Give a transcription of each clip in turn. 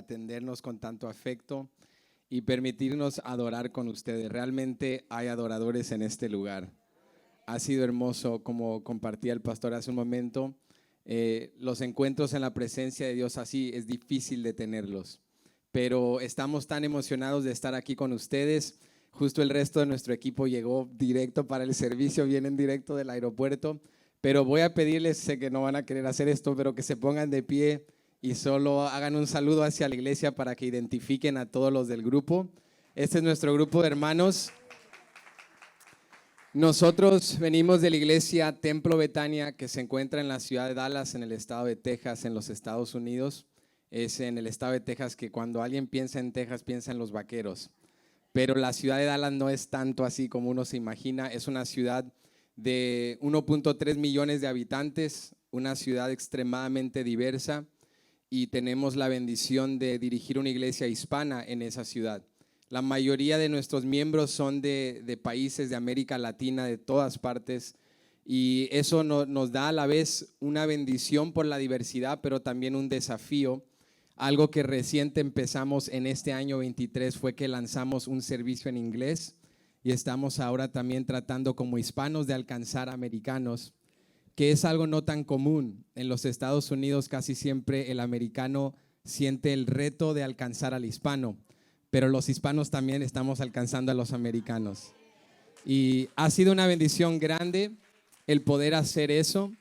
atendernos con tanto afecto y permitirnos adorar con ustedes. Realmente hay adoradores en este lugar. Ha sido hermoso, como compartía el pastor hace un momento, los encuentros en la presencia de Dios así es difícil de tenerlos, pero estamos tan emocionados de estar aquí con ustedes. Justo el resto de nuestro equipo llegó directo para el servicio, vienen directo del aeropuerto, pero voy a pedirles, sé que no van a querer hacer esto, pero que se pongan de pie y solo hagan un saludo hacia la iglesia para que identifiquen a todos los del grupo. Este es nuestro grupo de hermanos. Nosotros venimos de la iglesia Templo Betania, que se encuentra en la ciudad de Dallas, en el estado de Texas, en los Estados Unidos. Es en el estado de Texas que cuando alguien piensa en Texas, piensa en los vaqueros. Pero la ciudad de Dallas no es tanto así como uno se imagina. Es una ciudad de 1.3 millones de habitantes, una ciudad extremadamente diversa, y tenemos la bendición de dirigir una iglesia hispana en esa ciudad. La mayoría de nuestros miembros son de países de América Latina, de todas partes, y eso nos da a la vez una bendición por la diversidad, pero también un desafío. Algo que reciente empezamos en este año 23 fue que lanzamos un servicio en inglés y estamos ahora también tratando como hispanos de alcanzar americanos, que es algo no tan común. En los Estados Unidos casi siempre el americano siente el reto de alcanzar al hispano, pero los hispanos también estamos alcanzando a los americanos. Y ha sido una bendición grande el poder hacer eso.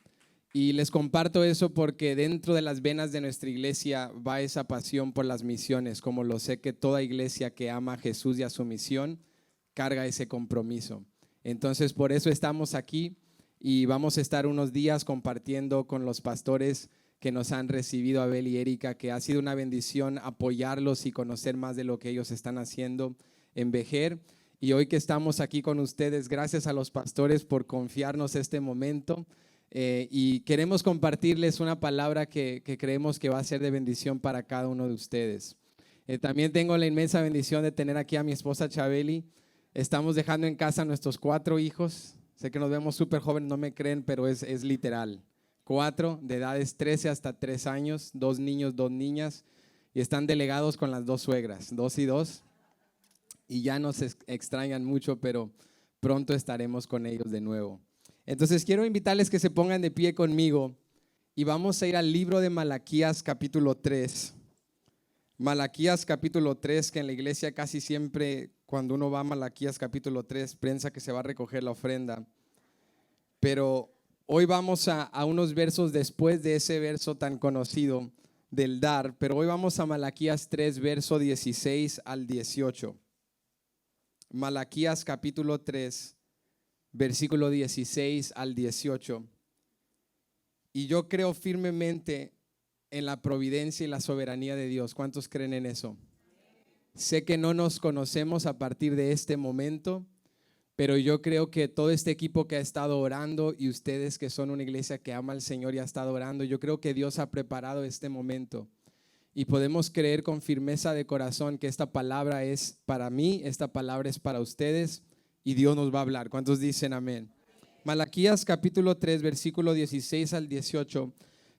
Y les comparto eso porque dentro de las venas de nuestra iglesia va esa pasión por las misiones, como lo sé que toda iglesia que ama a Jesús y a su misión carga ese compromiso. Entonces por eso estamos aquí y vamos a estar unos días compartiendo con los pastores que nos han recibido, Abel y Erika, que ha sido una bendición apoyarlos y conocer más de lo que ellos están haciendo en Vejer. Y hoy que estamos aquí con ustedes, gracias a los pastores por confiarnos este momento. Y queremos compartirles una palabra que creemos que va a ser de bendición para cada uno de ustedes. También tengo la inmensa bendición de tener aquí a mi esposa Chabeli. Estamos dejando en casa a nuestros 4 hijos. Sé que nos vemos súper jóvenes, no me creen, pero es literal. 4 de edades 13 hasta 3 años, 2 niños, 2 niñas, y están delegados con las 2 suegras, 2 y 2. Y ya nos extrañan mucho, pero pronto estaremos con ellos de nuevo. Entonces quiero invitarles que se pongan de pie conmigo y vamos a ir al libro de Malaquías capítulo 3. Malaquías capítulo 3, que en la iglesia casi siempre cuando uno va a Malaquías capítulo 3 piensa que se va a recoger la ofrenda. Pero hoy vamos a unos versos después de ese verso tan conocido del dar, pero hoy vamos a Malaquías 3, verso 16 al 18. Malaquías capítulo 3, versículo 16 al 18. Y yo creo firmemente en la providencia y la soberanía de Dios. ¿Cuántos creen en eso? Sé que no nos conocemos a partir de este momento, pero yo creo que todo este equipo que ha estado orando y ustedes que son una iglesia que ama al Señor y ha estado orando, yo creo que Dios ha preparado este momento. Y podemos creer con firmeza de corazón que esta palabra es para mí, esta palabra es para ustedes y Dios nos va a hablar. ¿Cuántos dicen amén? Malaquías capítulo 3, versículo 16 al 18.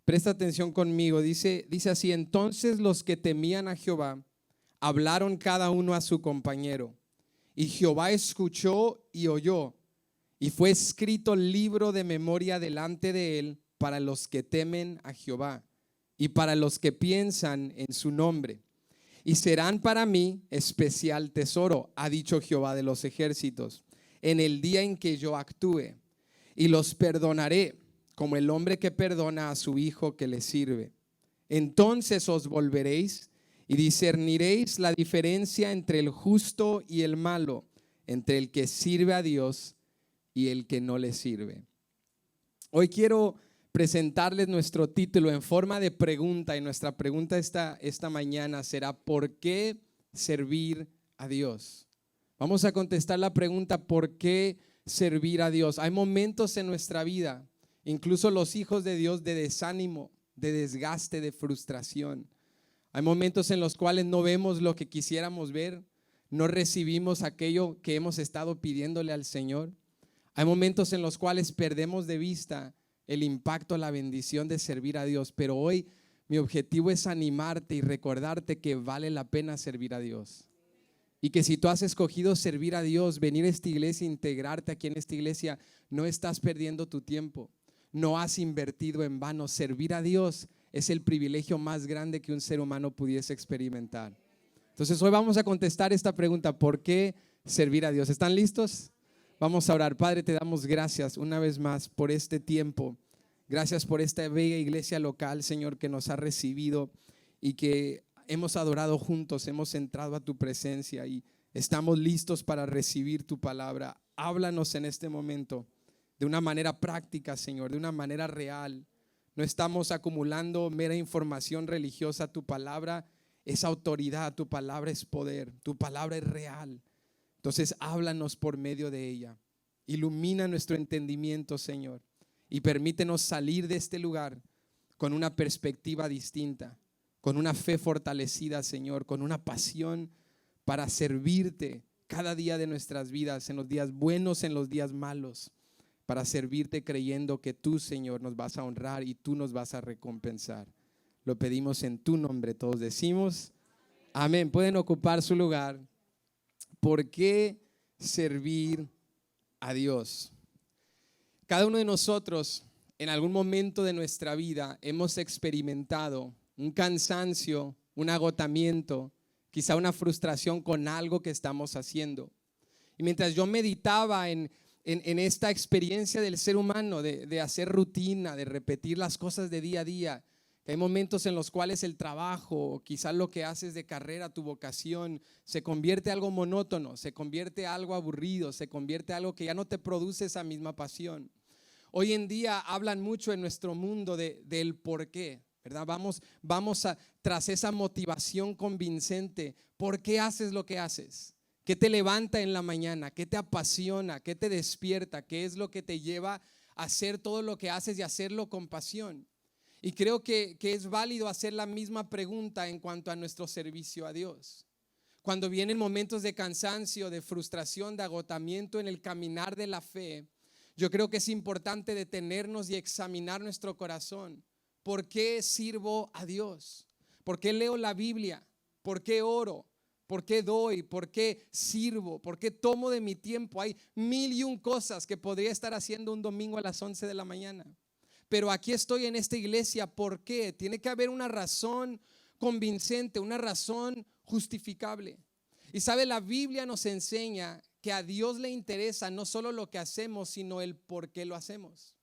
Presta atención conmigo, dice así: entonces los que temían a Jehová hablaron cada uno a su compañero, y Jehová escuchó y oyó, y fue escrito libro de memoria delante de él para los que temen a Jehová y para los que piensan en su nombre. Y serán para mí especial tesoro, ha dicho Jehová de los ejércitos, en el día en que yo actúe, y los perdonaré como el hombre que perdona a su hijo que le sirve. Entonces os volveréis y discerniréis la diferencia entre el justo y el malo, entre el que sirve a Dios y el que no le sirve. Hoy quiero presentarles nuestro título en forma de pregunta, y nuestra pregunta esta mañana será: ¿por qué servir a Dios? Vamos a contestar la pregunta: ¿por qué servir a Dios? Hay momentos en nuestra vida, incluso los hijos de Dios, de desánimo, de desgaste, de frustración. Hay momentos en los cuales no vemos lo que quisiéramos ver, no recibimos aquello que hemos estado pidiéndole al Señor. Hay momentos en los cuales perdemos de vista el impacto, la bendición de servir a Dios. Pero hoy Mi objetivo es animarte y recordarte que vale la pena servir a Dios. Y que si tú has escogido servir a Dios, venir a esta iglesia, integrarte aquí en esta iglesia, no estás perdiendo tu tiempo. No has invertido en vano. Servir a Dios es el privilegio más grande que un ser humano pudiese experimentar. Entonces hoy vamos a contestar esta pregunta: ¿por qué servir a Dios? ¿Están listos? Vamos a orar. Padre, te damos gracias una vez más por este tiempo. Gracias por esta bella iglesia local, Señor, que nos ha recibido y que hemos adorado juntos, hemos entrado a tu presencia y estamos listos para recibir tu palabra. Háblanos en este momento de una manera práctica, Señor, de una manera real. No estamos acumulando mera información religiosa. Tu palabra es autoridad, tu palabra es poder, tu palabra es real. Entonces háblanos por medio de ella. Ilumina nuestro entendimiento, Señor, y permítenos salir de este lugar con una perspectiva distinta, con una fe fortalecida, Señor, con una pasión para servirte cada día de nuestras vidas, en los días buenos, en los días malos, para servirte creyendo que tú, Señor, nos vas a honrar y tú nos vas a recompensar. Lo pedimos en tu nombre, todos decimos amén. Pueden ocupar su lugar. ¿Por qué servir a Dios? Cada uno de nosotros en algún momento de nuestra vida hemos experimentado un cansancio, un agotamiento, quizá una frustración con algo que estamos haciendo. Y mientras yo meditaba en esta experiencia del ser humano de hacer rutina, de repetir las cosas de día a día, hay momentos en los cuales el trabajo, quizás lo que haces de carrera, tu vocación, se convierte en algo monótono, se convierte en algo aburrido, se convierte en algo que ya no te produce esa misma pasión. Hoy en día hablan mucho en nuestro mundo del por qué, ¿verdad? Vamos tras esa motivación convincente. ¿Por qué haces lo que haces? ¿Qué te levanta en la mañana? ¿Qué te apasiona? ¿Qué te despierta? ¿Qué es lo que te lleva a hacer todo lo que haces y hacerlo con pasión? Y creo que es válido hacer la misma pregunta en cuanto a nuestro servicio a Dios. Cuando vienen momentos de cansancio, de frustración, de agotamiento en el caminar de la fe, yo creo que es importante detenernos y examinar nuestro corazón. ¿Por qué sirvo a Dios? ¿Por qué leo la Biblia? ¿Por qué oro? ¿Por qué doy? ¿Por qué sirvo? ¿Por qué tomo de mi tiempo? Hay 1001 cosas que podría estar haciendo un domingo a las 11 de la mañana. Pero aquí estoy en esta iglesia. ¿Por qué? Tiene que haber una razón convincente, una razón justificable. Y sabe, la Biblia nos enseña que a Dios le interesa no solo lo que hacemos, sino el por qué lo hacemos.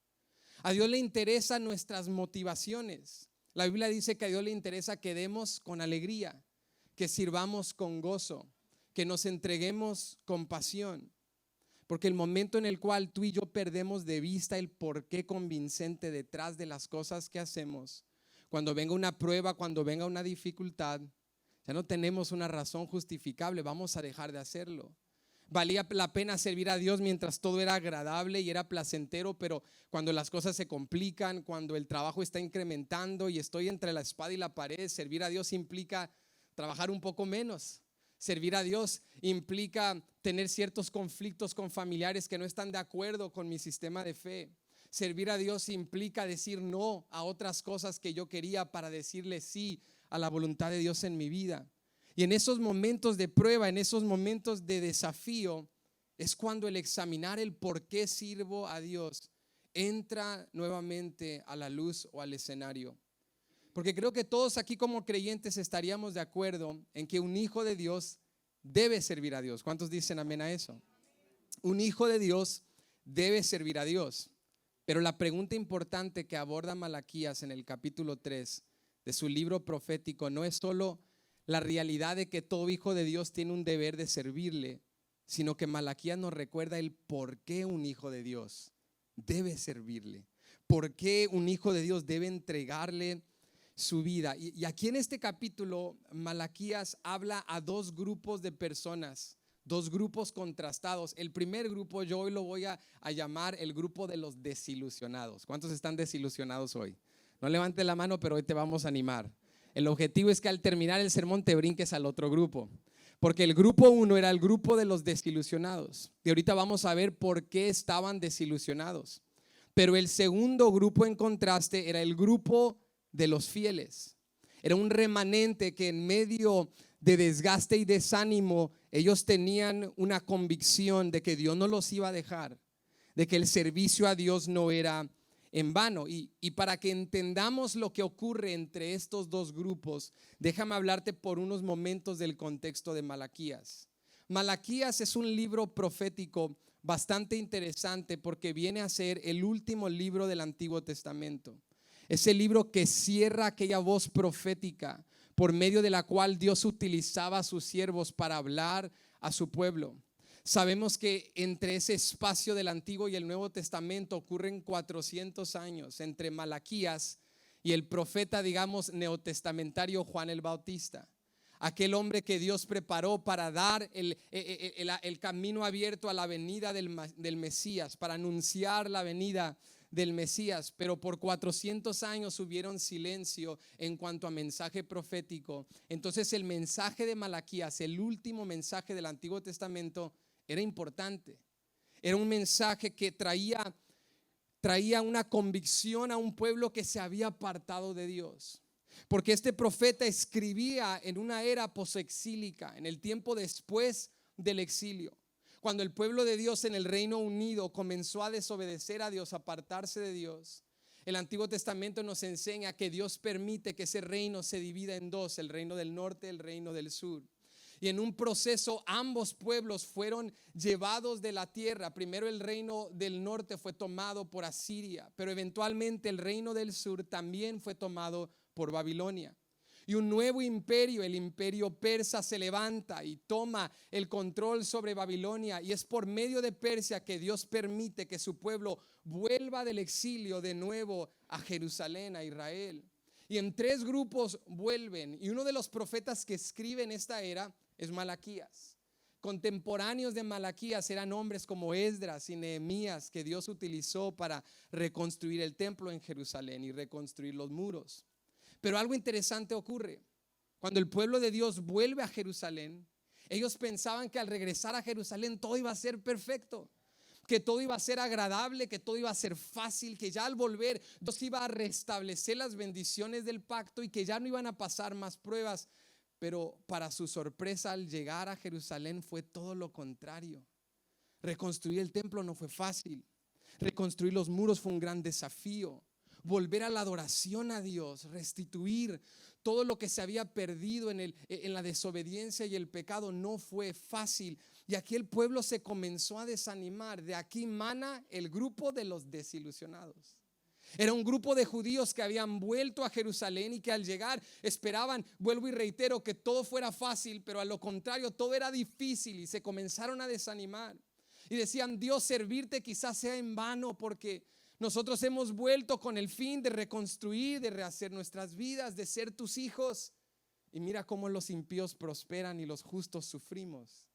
A Dios le interesan nuestras motivaciones. La Biblia dice que a Dios le interesa que demos con alegría, que sirvamos con gozo, que nos entreguemos con pasión. Porque el momento en el cual tú y yo perdemos de vista el porqué convincente detrás de las cosas que hacemos, cuando venga una prueba, cuando venga una dificultad, ya no tenemos una razón justificable, vamos a dejar de hacerlo. Valía la pena servir a Dios mientras todo era agradable y era placentero, pero cuando las cosas se complican, cuando el trabajo está incrementando y estoy entre la espada y la pared, servir a Dios implica trabajar un poco menos. Servir a Dios implica tener ciertos conflictos con familiares que no están de acuerdo con mi sistema de fe. Servir a Dios implica decir no a otras cosas que yo quería para decirle sí a la voluntad de Dios en mi vida. Y en esos momentos de prueba, en esos momentos de desafío, es cuando el examinar el por qué sirvo a Dios entra nuevamente a la luz o al escenario. Porque creo que todos aquí como creyentes estaríamos de acuerdo en que un hijo de Dios debe servir a Dios. ¿Cuántos dicen amén a eso? Un hijo de Dios debe servir a Dios. Pero la pregunta importante que aborda Malaquías en el capítulo 3 de su libro profético no es solo la realidad de que todo hijo de Dios tiene un deber de servirle, sino que Malaquías nos recuerda el por qué un hijo de Dios debe servirle, por qué un hijo de Dios debe entregarle su vida. Y aquí en este capítulo Malaquías habla a dos grupos de personas, dos grupos contrastados. El primer grupo yo hoy lo voy a llamar el grupo de los desilusionados. ¿Cuántos están desilusionados hoy? No levantes la mano, pero hoy te vamos a animar. El objetivo es que al terminar el sermón te brinques al otro grupo, porque el grupo 1 era el grupo de los desilusionados y ahorita vamos a ver por qué estaban desilusionados. Pero el segundo grupo en contraste era el grupo de los fieles. Era un remanente que en medio de desgaste y desánimo, ellos tenían una convicción de que Dios no los iba a dejar, de que el servicio a Dios no era en vano. Y para que entendamos lo que ocurre entre estos dos grupos, déjame hablarte por unos momentos del contexto de Malaquías. Malaquías es un libro profético bastante interesante porque viene a ser el último libro del Antiguo Testamento. Es el libro que cierra aquella voz profética por medio de la cual Dios utilizaba a sus siervos para hablar a su pueblo. Sabemos que entre ese espacio del Antiguo y el Nuevo Testamento ocurren 400 años entre Malaquías y el profeta, digamos, neotestamentario Juan el Bautista. Aquel hombre que Dios preparó para dar el camino abierto a la venida del Mesías, para anunciar la venida del Mesías, pero por 400 años hubieron silencio en cuanto a mensaje profético. Entonces el mensaje de Malaquías, el último mensaje del Antiguo Testamento, era importante. Era un mensaje que traía una convicción a un pueblo que se había apartado de Dios. Porque este profeta escribía en una era posexílica, en el tiempo después del exilio, cuando el pueblo de Dios en el Reino Unido comenzó a desobedecer a Dios, a apartarse de Dios. El Antiguo Testamento nos enseña que Dios permite que ese reino se divida en dos, el reino del norte, el reino del sur. Y en un proceso ambos pueblos fueron llevados de la tierra. Primero el reino del norte fue tomado por Asiria, pero eventualmente el reino del sur también fue tomado por Babilonia. Y un nuevo imperio, el imperio persa, se levanta y toma el control sobre Babilonia. Y es por medio de Persia que Dios permite que su pueblo vuelva del exilio de nuevo a Jerusalén, a Israel. Y en tres grupos vuelven. Y uno de los profetas que escribe en esta era es Malaquías. Contemporáneos de Malaquías eran hombres como Esdras y Nehemías, que Dios utilizó para reconstruir el templo en Jerusalén y reconstruir los muros. Pero algo interesante ocurre. Cuando el pueblo de Dios vuelve a Jerusalén, ellos pensaban que al regresar a Jerusalén todo iba a ser perfecto, que todo iba a ser agradable, que todo iba a ser fácil, que ya al volver Dios iba a restablecer las bendiciones del pacto y que ya no iban a pasar más pruebas. Pero para su sorpresa, al llegar a Jerusalén fue todo lo contrario. Reconstruir el templo no fue fácil. Reconstruir los muros fue un gran desafío. Volver a la adoración a Dios, restituir todo lo que se había perdido en la desobediencia y el pecado no fue fácil. Y aquí el pueblo se comenzó a desanimar. De aquí mana el grupo de los desilusionados. Era un grupo de judíos que habían vuelto a Jerusalén y que al llegar esperaban, vuelvo y reitero, que todo fuera fácil, pero a lo contrario todo era difícil y se comenzaron a desanimar. Y decían, Dios, servirte quizás sea en vano porque nosotros hemos vuelto con el fin de reconstruir, de rehacer nuestras vidas, de ser tus hijos. Y mira cómo los impíos prosperan y los justos sufrimos.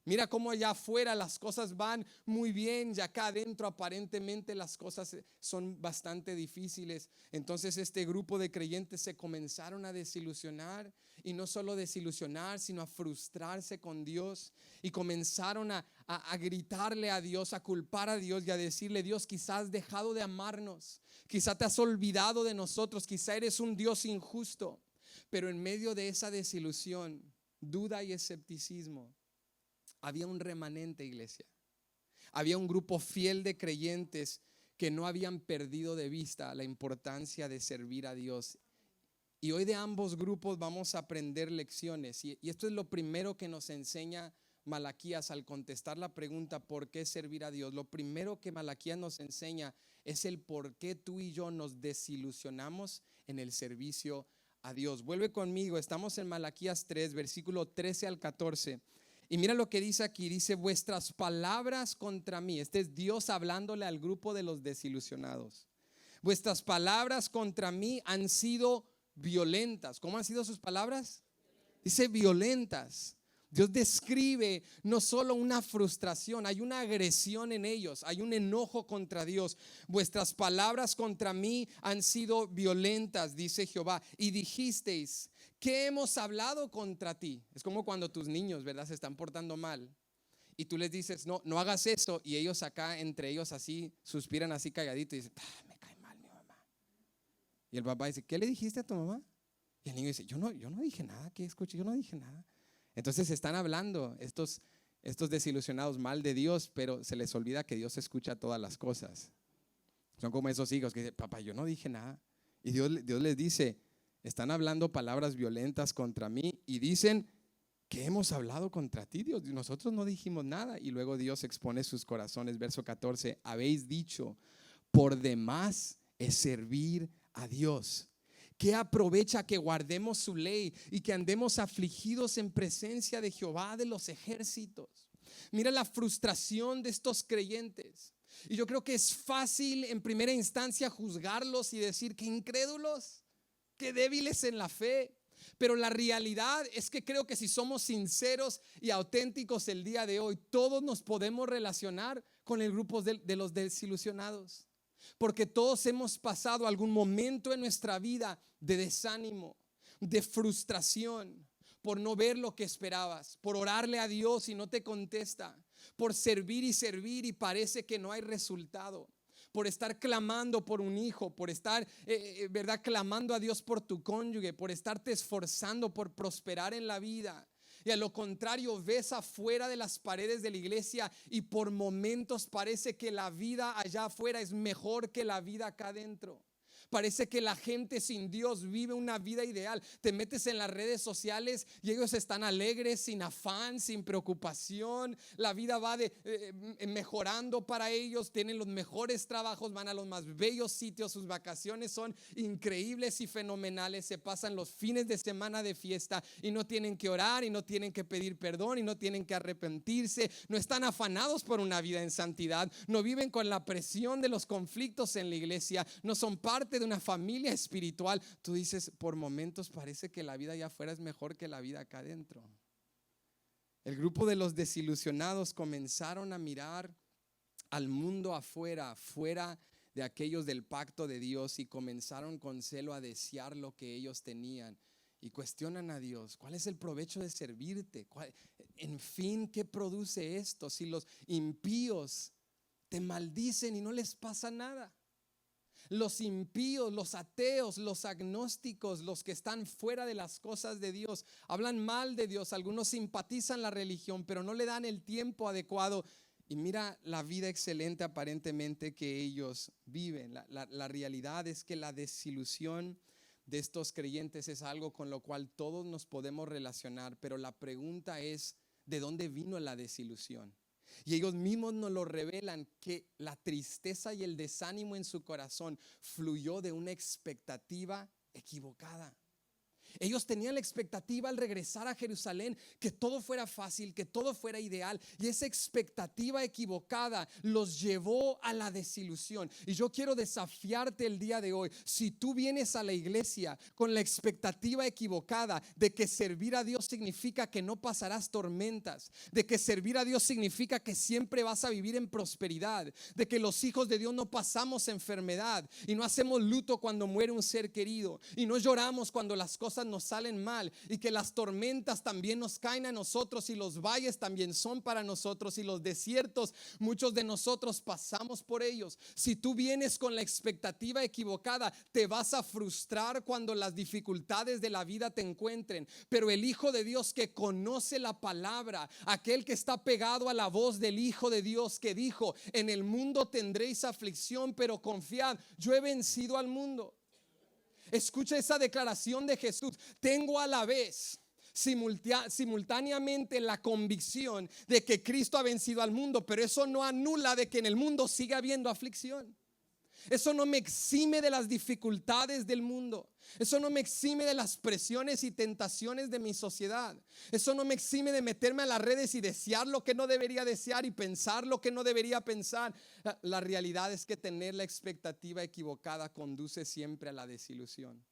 Mira cómo allá afuera las cosas van muy bien y acá adentro aparentemente las cosas son bastante difíciles. Entonces este grupo de creyentes se comenzaron a desilusionar y no solo desilusionar, sino a frustrarse con Dios y comenzaron a gritarle a Dios, a culpar a Dios y a decirle, Dios, quizás has dejado de amarnos, quizás te has olvidado de nosotros, quizás eres un Dios injusto. Pero en medio de esa desilusión, duda y escepticismo, había un remanente, iglesia. Había un grupo fiel de creyentes que no habían perdido de vista la importancia de servir a Dios. Y hoy de ambos grupos vamos a aprender lecciones. Y esto es lo primero que nos enseña Malaquías al contestar la pregunta ¿por qué servir a Dios? Lo primero que Malaquías nos enseña es el por qué tú y yo nos desilusionamos en el servicio a Dios. Vuelve conmigo, estamos en Malaquías 3, versículo 13 al 14. Y mira lo que dice aquí, dice vuestras palabras contra mí. Este es Dios hablándole al grupo de los desilusionados. Vuestras palabras contra mí han sido violentas. ¿Cómo han sido sus palabras? Dice violentas. Dios describe no solo una frustración, hay una agresión en ellos, hay un enojo contra Dios. Vuestras palabras contra mí han sido violentas, dice Jehová, y dijisteis, ¿qué hemos hablado contra ti? Es como cuando tus niños, ¿verdad?, se están portando mal y tú les dices, no hagas eso, y ellos acá entre ellos así suspiran así calladito y dicen, me cae mal mi mamá. Y el papá dice, ¿qué le dijiste a tu mamá? Y el niño dice, yo no dije nada, ¿qué escuché? Yo no dije nada. Entonces están hablando estos desilusionados mal de Dios, pero se les olvida que Dios escucha todas las cosas. Son como esos hijos que dicen, papá, yo no dije nada. Y Dios les dice, están hablando palabras violentas contra mí y dicen que hemos hablado contra ti, Dios. Nosotros no dijimos nada. Y luego Dios expone sus corazones. Verso 14, habéis dicho, por demás es servir a Dios. ¿Qué aprovecha que guardemos su ley y que andemos afligidos en presencia de Jehová de los ejércitos? Mira la frustración de estos creyentes. Y yo creo que es fácil en primera instancia juzgarlos y decir que incrédulos, que débiles en la fe. Pero la realidad es que creo que si somos sinceros y auténticos el día de hoy, todos nos podemos relacionar con el grupo de los desilusionados. Porque todos hemos pasado algún momento en nuestra vida de desánimo, de frustración, por no ver lo que esperabas, por orarle a Dios y no te contesta, por servir y parece que no hay resultado, por estar clamando por un hijo, por estar ¿verdad? Clamando a Dios por tu cónyuge, por estarte esforzando por prosperar en la vida. Y a lo contrario, ves afuera de las paredes de la iglesia y por momentos parece que la vida allá afuera es mejor que la vida acá adentro. Parece que la gente sin Dios vive una vida ideal. Te metes en las redes sociales y ellos están alegres, sin afán, sin preocupación. La vida va mejorando para ellos. Tienen los mejores trabajos, van a los más bellos sitios. Sus vacaciones son increíbles y fenomenales. Se pasan los fines de semana de fiesta y no tienen que orar y no tienen que pedir perdón y no tienen que arrepentirse. No están afanados por una vida en santidad. No viven con la presión de los conflictos en la iglesia. No son parte de una familia espiritual. Tú dices, por momentos parece que la vida allá afuera es mejor que la vida acá adentro. El grupo de los desilusionados comenzaron a mirar al mundo afuera, fuera de aquellos del pacto de Dios, y comenzaron con celo a desear lo que ellos tenían. Y cuestionan a Dios, ¿cuál es el provecho de servirte? En fin, ¿qué produce esto? Si los impíos te maldicen y no les pasa nada. Los impíos, los ateos, los agnósticos, los que están fuera de las cosas de Dios, hablan mal de Dios. Algunos simpatizan la religión, pero no le dan el tiempo adecuado. Y mira la vida excelente aparentemente que ellos viven. La realidad es que la desilusión de estos creyentes es algo con lo cual todos nos podemos relacionar. Pero la pregunta es, ¿de dónde vino la desilusión? Y ellos mismos nos lo revelan, que la tristeza y el desánimo en su corazón fluyó de una expectativa equivocada. Ellos tenían la expectativa al regresar a Jerusalén que todo fuera fácil, que todo fuera ideal, y esa expectativa equivocada los llevó a la desilusión. Y yo quiero desafiarte el día de hoy. Si tú vienes a la iglesia con la expectativa equivocada de que servir a Dios significa que no pasarás tormentas, de que servir a Dios significa que siempre vas a vivir en prosperidad, de que los hijos de Dios no pasamos enfermedad y no hacemos luto cuando muere un ser querido y no lloramos cuando las cosas nos salen mal, y que las tormentas también nos caen a nosotros y los valles también son para nosotros y los desiertos, muchos de nosotros pasamos por ellos. Si tú vienes con la expectativa equivocada, te vas a frustrar cuando las dificultades de la vida te encuentren. Pero el Hijo de Dios que conoce la palabra, aquel que está pegado a la voz del Hijo de Dios que dijo, en el mundo tendréis aflicción, pero confiad, yo he vencido al mundo. Escucha esa declaración de Jesús. Tengo a la vez simultáneamente la convicción de que Cristo ha vencido al mundo, pero eso no anula de que en el mundo siga habiendo aflicción. Eso no me exime de las dificultades del mundo. Eso no me exime de las presiones y tentaciones de mi sociedad. Eso no me exime de meterme a las redes y desear lo que no debería desear y pensar lo que no debería pensar. La realidad es que tener la expectativa equivocada conduce siempre a la desilusión.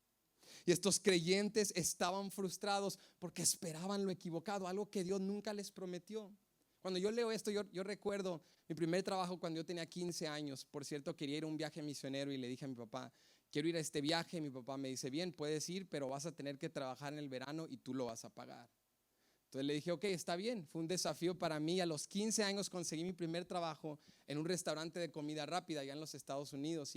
Y estos creyentes estaban frustrados porque esperaban lo equivocado, algo que Dios nunca les prometió. Cuando yo leo esto, yo recuerdo mi primer trabajo cuando yo tenía 15 años. Por cierto, quería ir a un viaje misionero y le dije a mi papá, quiero ir a este viaje. Mi papá me dice, bien, puedes ir, pero vas a tener que trabajar en el verano y tú lo vas a pagar. Entonces le dije, ok, está bien. Fue un desafío para mí. A los 15 años conseguí mi primer trabajo en un restaurante de comida rápida allá en los Estados Unidos.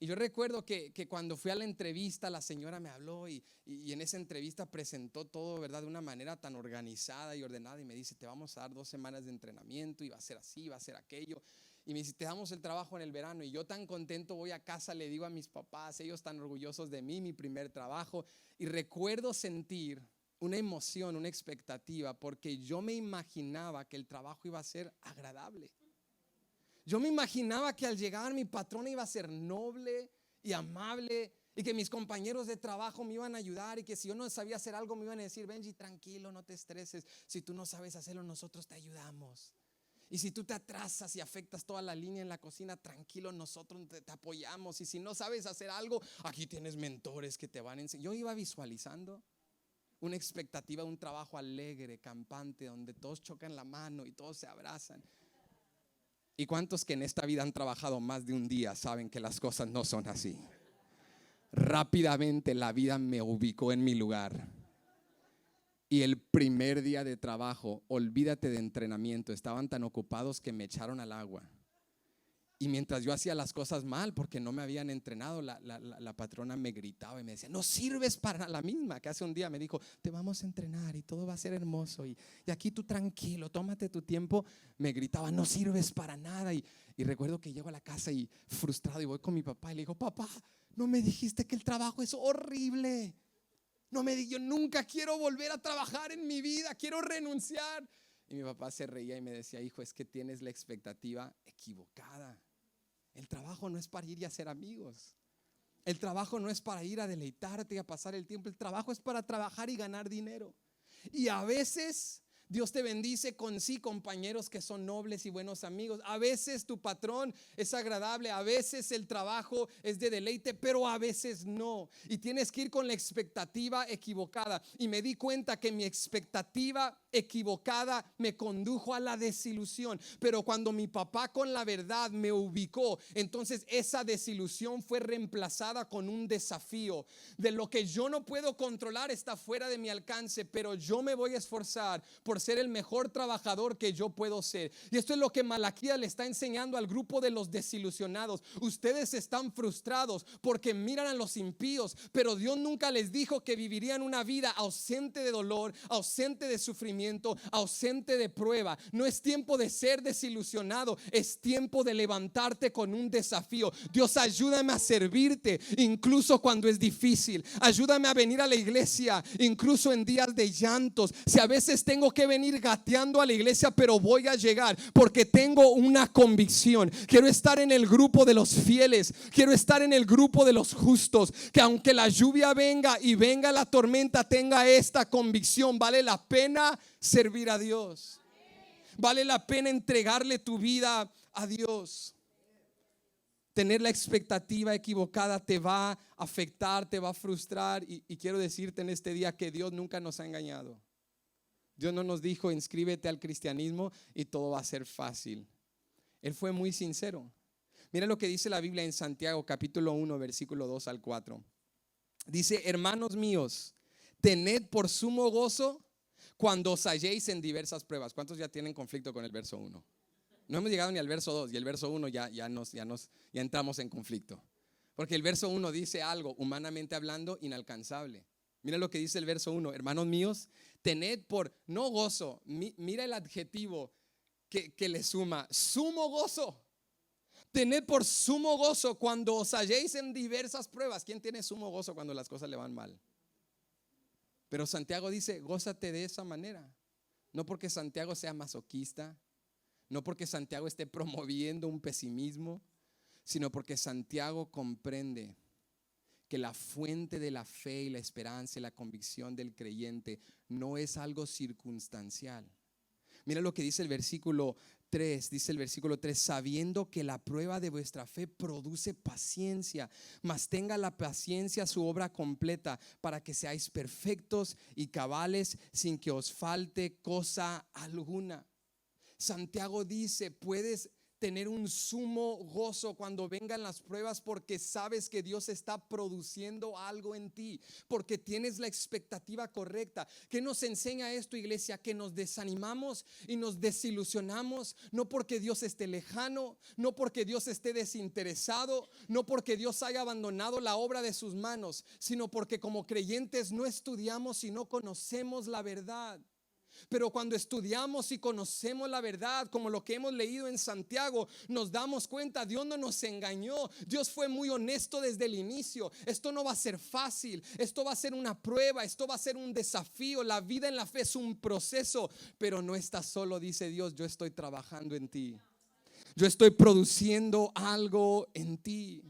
Y yo recuerdo que cuando fui a la entrevista, la señora me habló y en esa entrevista presentó todo, ¿verdad? De una manera tan organizada y ordenada. Y me dice, te vamos a dar 2 semanas de entrenamiento y va a ser así, va a ser aquello. Y me dice, te damos el trabajo en el verano. Y yo tan contento voy a casa, le digo a mis papás, ellos tan orgullosos de mí, mi primer trabajo. Y recuerdo sentir una emoción, una expectativa, porque yo me imaginaba que el trabajo iba a ser agradable. Yo me imaginaba que al llegar mi patrona iba a ser noble y amable y que mis compañeros de trabajo me iban a ayudar y que si yo no sabía hacer algo me iban a decir, Benji, tranquilo, no te estreses, si tú no sabes hacerlo nosotros te ayudamos. Y si tú te atrasas y afectas toda la línea en la cocina, tranquilo, nosotros te apoyamos. Y si no sabes hacer algo, aquí tienes mentores que te van a enseñar. Yo iba visualizando una expectativa de un trabajo alegre, campante, donde todos chocan la mano y todos se abrazan. ¿Y cuántos que en esta vida han trabajado más de un día saben que las cosas no son así? Rápidamente la vida me ubicó en mi lugar. Y el primer día de trabajo, olvídate de entrenamiento, estaban tan ocupados que me echaron al agua. Y mientras yo hacía las cosas mal porque no me habían entrenado, la patrona me gritaba y me decía, no sirves para la misma. Que hace un día me dijo, te vamos a entrenar y todo va a ser hermoso. Y aquí tú tranquilo, tómate tu tiempo. Me gritaba, no sirves para nada. Y recuerdo que llego a la casa y frustrado y voy con mi papá y le digo, papá, no me dijiste que el trabajo es horrible. Yo nunca quiero volver a trabajar en mi vida, quiero renunciar. Y mi papá se reía y me decía, hijo, es que tienes la expectativa equivocada. El trabajo no es para ir y hacer amigos. El trabajo no es para ir a deleitarte y a pasar el tiempo. El trabajo es para trabajar y ganar dinero. Y a veces Dios te bendice con compañeros que son nobles y buenos amigos. A veces tu patrón es agradable, a veces el trabajo es de deleite, pero a veces no. Y tienes que ir con la expectativa equivocada. Y me di cuenta que mi expectativa equivocada me condujo a la desilusión. Pero cuando mi papá con la verdad me ubicó, entonces esa desilusión fue reemplazada con un desafío. De lo que yo no puedo controlar está fuera de mi alcance, pero yo me voy a esforzar por ser el mejor trabajador que yo puedo ser. Y esto es lo que Malaquías le está enseñando al grupo de los desilusionados. Ustedes están frustrados porque miran a los impíos, pero Dios nunca les dijo que vivirían una vida ausente de dolor, ausente de sufrimiento, ausente de prueba. No es tiempo de ser desilusionado, es tiempo de levantarte con un desafío. Dios, ayúdame a servirte incluso cuando es difícil. Ayúdame a venir a la iglesia incluso en días de llantos. Si a veces tengo que venir gateando a la iglesia, pero voy a llegar porque tengo una convicción. Quiero estar en el grupo de los fieles, quiero estar en el grupo de los justos, que aunque la lluvia venga y venga la tormenta, tenga esta convicción. Vale la pena servir a Dios, vale la pena entregarle tu vida a Dios. Tener la expectativa equivocada te va a afectar, te va a frustrar, y quiero decirte en este día que Dios nunca nos ha engañado. Dios no nos dijo inscríbete al cristianismo y todo va a ser fácil. Él fue muy sincero. Mira lo que dice la Biblia en Santiago capítulo 1 versículo 2 al 4. Dice, hermanos míos, tened por sumo gozo cuando os halléis en diversas pruebas. ¿Cuántos ya tienen conflicto con el verso 1? No hemos llegado ni al verso 2 y el verso 1 ya entramos en conflicto. Porque el verso 1 dice algo, humanamente hablando, inalcanzable. Mira lo que dice el verso 1, hermanos míos, tened por, no gozo, mira el adjetivo que le suma, sumo gozo. Tened por sumo gozo cuando os halléis en diversas pruebas. ¿Quién tiene sumo gozo cuando las cosas le van mal? Pero Santiago dice, gózate de esa manera. No porque Santiago sea masoquista, no porque Santiago esté promoviendo un pesimismo, sino porque Santiago comprende que la fuente de la fe y la esperanza y la convicción del creyente no es algo circunstancial. Mira lo que dice el versículo 3, sabiendo que la prueba de vuestra fe produce paciencia, mas tenga la paciencia su obra completa, para que seáis perfectos y cabales sin que os falte cosa alguna. Santiago dice, puedes tener un sumo gozo cuando vengan las pruebas, porque sabes que Dios está produciendo algo en ti, porque tienes la expectativa correcta. ¿Qué nos enseña esto, iglesia? Que nos desanimamos y nos desilusionamos, no porque Dios esté lejano, no porque Dios esté desinteresado, no porque Dios haya abandonado la obra de sus manos, sino porque como creyentes no estudiamos y no conocemos la verdad. Pero cuando estudiamos y conocemos la verdad, como lo que hemos leído en Santiago, nos damos cuenta, Dios no nos engañó. Dios fue muy honesto desde el inicio. Esto no va a ser fácil, esto va a ser una prueba, esto va a ser un desafío. La vida en la fe es un proceso, pero no estás solo, dice Dios. Yo estoy trabajando en ti, yo estoy produciendo algo en ti.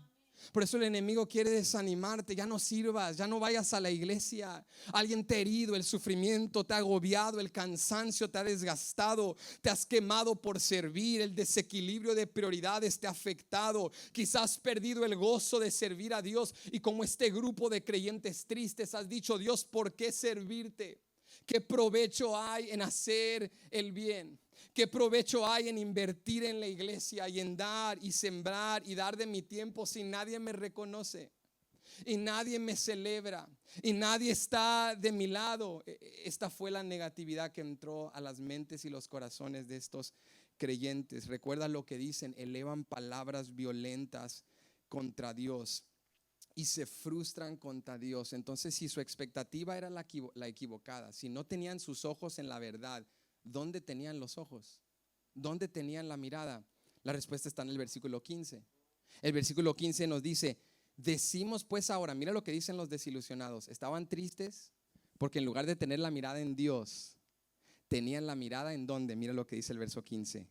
Por eso el enemigo quiere desanimarte. Ya no sirvas, ya no vayas a la iglesia. Alguien te ha herido, el sufrimiento te ha agobiado, el cansancio te ha desgastado, te has quemado por servir, el desequilibrio de prioridades te ha afectado. Quizás has perdido el gozo de servir a Dios, y como este grupo de creyentes tristes has dicho: Dios, ¿por qué servirte? ¿Qué provecho hay en hacer el bien? ¿Qué provecho hay en invertir en la iglesia y en dar y sembrar y dar de mi tiempo si nadie me reconoce y nadie me celebra y nadie está de mi lado? Esta fue la negatividad que entró a las mentes y los corazones de estos creyentes. Recuerda lo que dicen: elevan palabras violentas contra Dios y se frustran contra Dios. Entonces, si su expectativa era la equivocada, si no tenían sus ojos en la verdad, ¿dónde tenían los ojos? ¿Dónde tenían la mirada? La respuesta está en el versículo 15. El versículo 15 nos dice: decimos pues ahora, mira lo que dicen los desilusionados. Estaban tristes porque en lugar de tener la mirada en Dios, tenían la mirada en ¿dónde? Mira lo que dice el verso 15: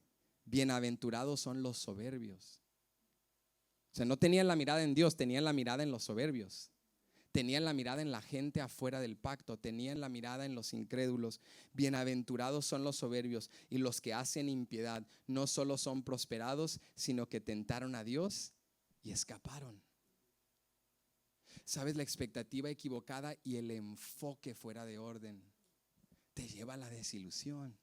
bienaventurados son los soberbios. O sea, no tenían la mirada en Dios, tenían la mirada en los soberbios. Tenían la mirada en la gente afuera del pacto, tenían la mirada en los incrédulos. Bienaventurados son los soberbios y los que hacen impiedad. No solo son prosperados, sino que tentaron a Dios y escaparon. ¿Sabes? La expectativa equivocada y el enfoque fuera de orden te lleva a la desilusión.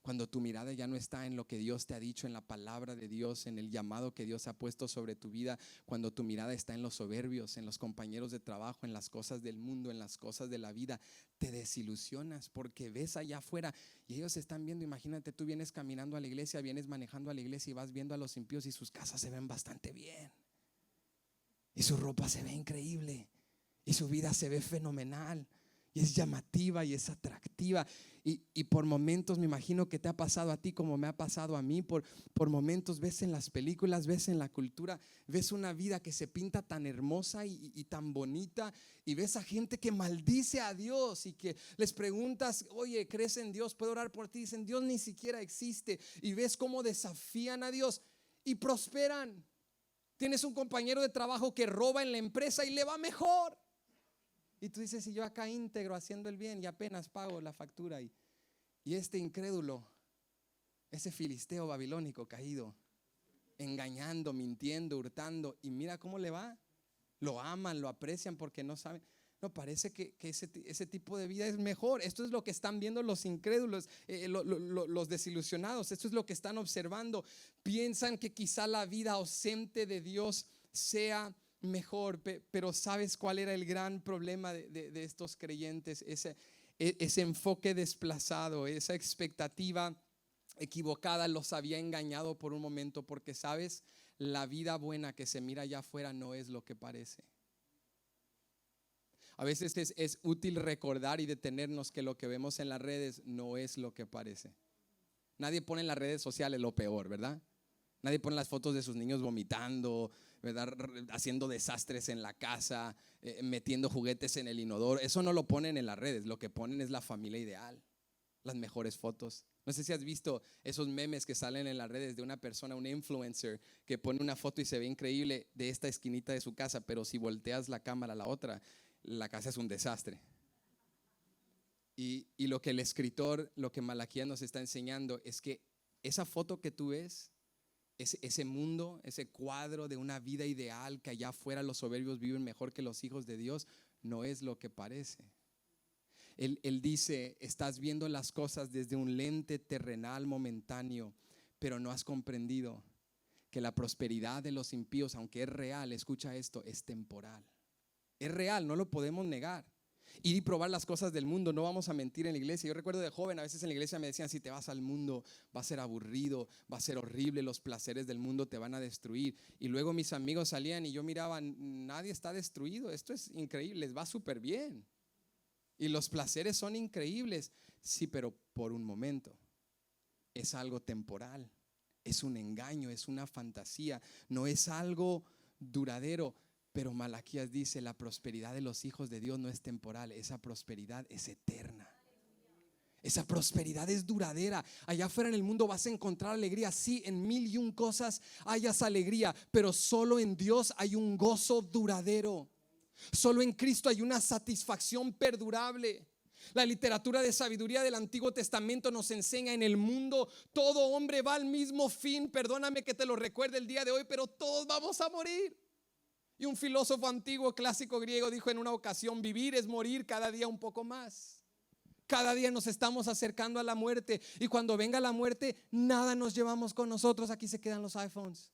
Cuando tu mirada ya no está en lo que Dios te ha dicho, en la palabra de Dios, en el llamado que Dios ha puesto sobre tu vida. Cuando tu mirada está en los soberbios, en los compañeros de trabajo, en las cosas del mundo, en las cosas de la vida, te desilusionas porque ves allá afuera y ellos están viendo. Imagínate, tú vienes caminando a la iglesia, vienes manejando a la iglesia y vas viendo a los impíos y sus casas se ven bastante bien y su ropa se ve increíble y su vida se ve fenomenal y es llamativa y es atractiva. Y por momentos, me imagino que te ha pasado a ti como me ha pasado a mí. Por momentos ves en las películas, ves en la cultura, ves una vida que se pinta tan hermosa y tan bonita, y ves a gente que maldice a Dios y que les preguntas: oye, ¿crees en Dios? ¿Puedo orar por ti? Dicen: Dios ni siquiera existe. Y ves cómo desafían a Dios y prosperan. Tienes un compañero de trabajo que roba en la empresa y le va mejor. Y tú dices: y yo acá íntegro haciendo el bien y apenas pago la factura. Y este incrédulo, ese filisteo babilónico caído, engañando, mintiendo, hurtando, y mira cómo le va. Lo aman, lo aprecian porque no saben. No, parece que ese tipo de vida es mejor. Esto es lo que están viendo los incrédulos, los desilusionados. Esto es lo que están observando. Piensan que quizá la vida ausente de Dios sea mejor. Pero ¿sabes cuál era el gran problema de estos creyentes? Ese enfoque desplazado, esa expectativa equivocada los había engañado por un momento. Porque ¿sabes? La vida buena que se mira allá afuera no es lo que parece. A veces es útil recordar y detenernos que lo que vemos en las redes no es lo que parece. Nadie pone en las redes sociales lo peor, ¿verdad? Nadie pone las fotos de sus niños vomitando, ¿verdad? Haciendo desastres en la casa, metiendo juguetes en el inodoro. Eso no lo ponen en las redes. Lo que ponen es la familia ideal, las mejores fotos. No sé si has visto esos memes que salen en las redes de una persona, un influencer, que pone una foto y se ve increíble de esta esquinita de su casa, pero si volteas la cámara a la otra, la casa es un desastre. Y lo que el escritor, lo que Malaquías nos está enseñando es que esa foto que tú ves, ese mundo, ese cuadro de una vida ideal, que allá afuera los soberbios viven mejor que los hijos de Dios, no es lo que parece. Él dice: estás viendo las cosas desde un lente terrenal momentáneo, pero no has comprendido que la prosperidad de los impíos, aunque es real, escucha esto, es temporal. Es real, no lo podemos negar. Ir y probar las cosas del mundo, no vamos a mentir en la iglesia. Yo recuerdo de joven, a veces en la iglesia me decían: si te vas al mundo va a ser aburrido, va a ser horrible, los placeres del mundo te van a destruir. Y luego mis amigos salían y yo miraba: nadie está destruido, esto es increíble, les va súper bien. Y los placeres son increíbles. Sí, pero por un momento. Es algo temporal, es un engaño, es una fantasía, no es algo duradero. Pero Malaquías dice: la prosperidad de los hijos de Dios no es temporal, esa prosperidad es eterna. Esa prosperidad es duradera. Allá afuera en el mundo vas a encontrar alegría. Sí, en mil y un cosas hayas alegría, pero solo en Dios hay un gozo duradero. Solo en Cristo hay una satisfacción perdurable. La literatura de sabiduría del Antiguo Testamento nos enseña: en el mundo todo hombre va al mismo fin. Perdóname que te lo recuerde el día de hoy, pero todos vamos a morir. Y un filósofo antiguo clásico griego dijo en una ocasión: vivir es morir cada día un poco más. Cada día nos estamos acercando a la muerte, y cuando venga la muerte nada nos llevamos con nosotros. Aquí se quedan los iPhones,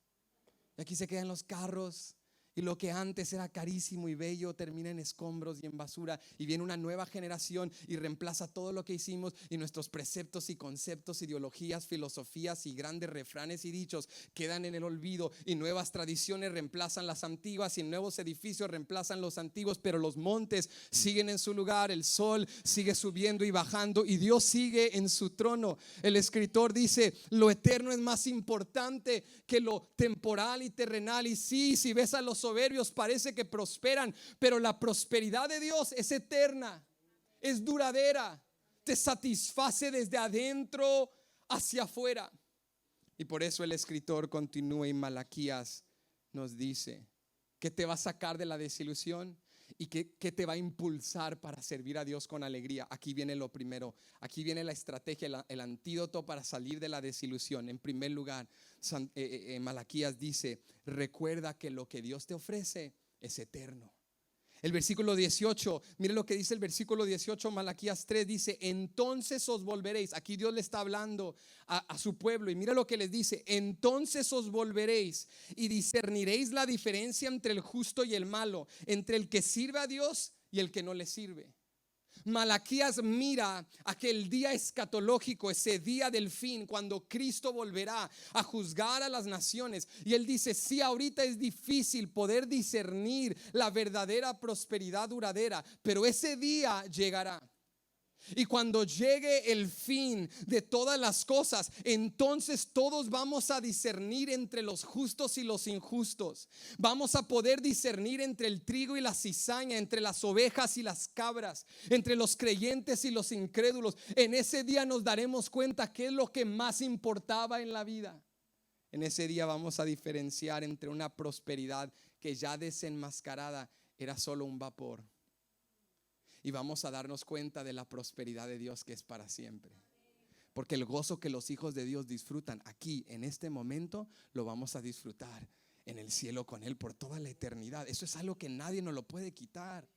aquí se quedan los carros, y lo que antes era carísimo y bello termina en escombros y en basura. Y viene una nueva generación y reemplaza todo lo que hicimos, y nuestros preceptos y conceptos, ideologías, filosofías y grandes refranes y dichos quedan en el olvido, y nuevas tradiciones reemplazan las antiguas, y nuevos edificios reemplazan los antiguos. Pero los montes siguen en su lugar, el sol sigue subiendo y bajando, y Dios sigue en su trono. El escritor dice: lo eterno es más importante que lo temporal y terrenal. Y sí, si ves a los soberbios parece que prosperan, pero la prosperidad de Dios es eterna, es duradera, te satisface desde adentro hacia afuera. Y por eso el escritor continúa, y Malaquías nos dice: ¿qué te va a sacar de la desilusión? ¿Y qué te va a impulsar para servir a Dios con alegría? Aquí viene lo primero, aquí viene la estrategia, el antídoto para salir de la desilusión. En primer lugar, Malaquías dice: recuerda que lo que Dios te ofrece es eterno. El versículo 18, mire lo que dice el versículo 18, Malaquías 3, dice: entonces os volveréis. Aquí Dios le está hablando a su pueblo, y mira lo que les dice: entonces os volveréis y discerniréis la diferencia entre el justo y el malo, entre el que sirve a Dios y el que no le sirve. Malaquías mira aquel día escatológico, ese día del fin, cuando Cristo volverá a juzgar a las naciones. Y él dice: sí, ahorita es difícil poder discernir la verdadera prosperidad duradera, pero ese día llegará. Y cuando llegue el fin de todas las cosas, entonces todos vamos a discernir entre los justos y los injustos. Vamos a poder discernir entre el trigo y la cizaña, entre las ovejas y las cabras, entre los creyentes y los incrédulos. En ese día nos daremos cuenta qué es lo que más importaba en la vida. En ese día vamos a diferenciar entre una prosperidad que ya desenmascarada era solo un vapor, y vamos a darnos cuenta de la prosperidad de Dios, que es para siempre. Porque el gozo que los hijos de Dios disfrutan aquí en este momento, lo vamos a disfrutar en el cielo con Él por toda la eternidad. Eso es algo que nadie nos lo puede quitar.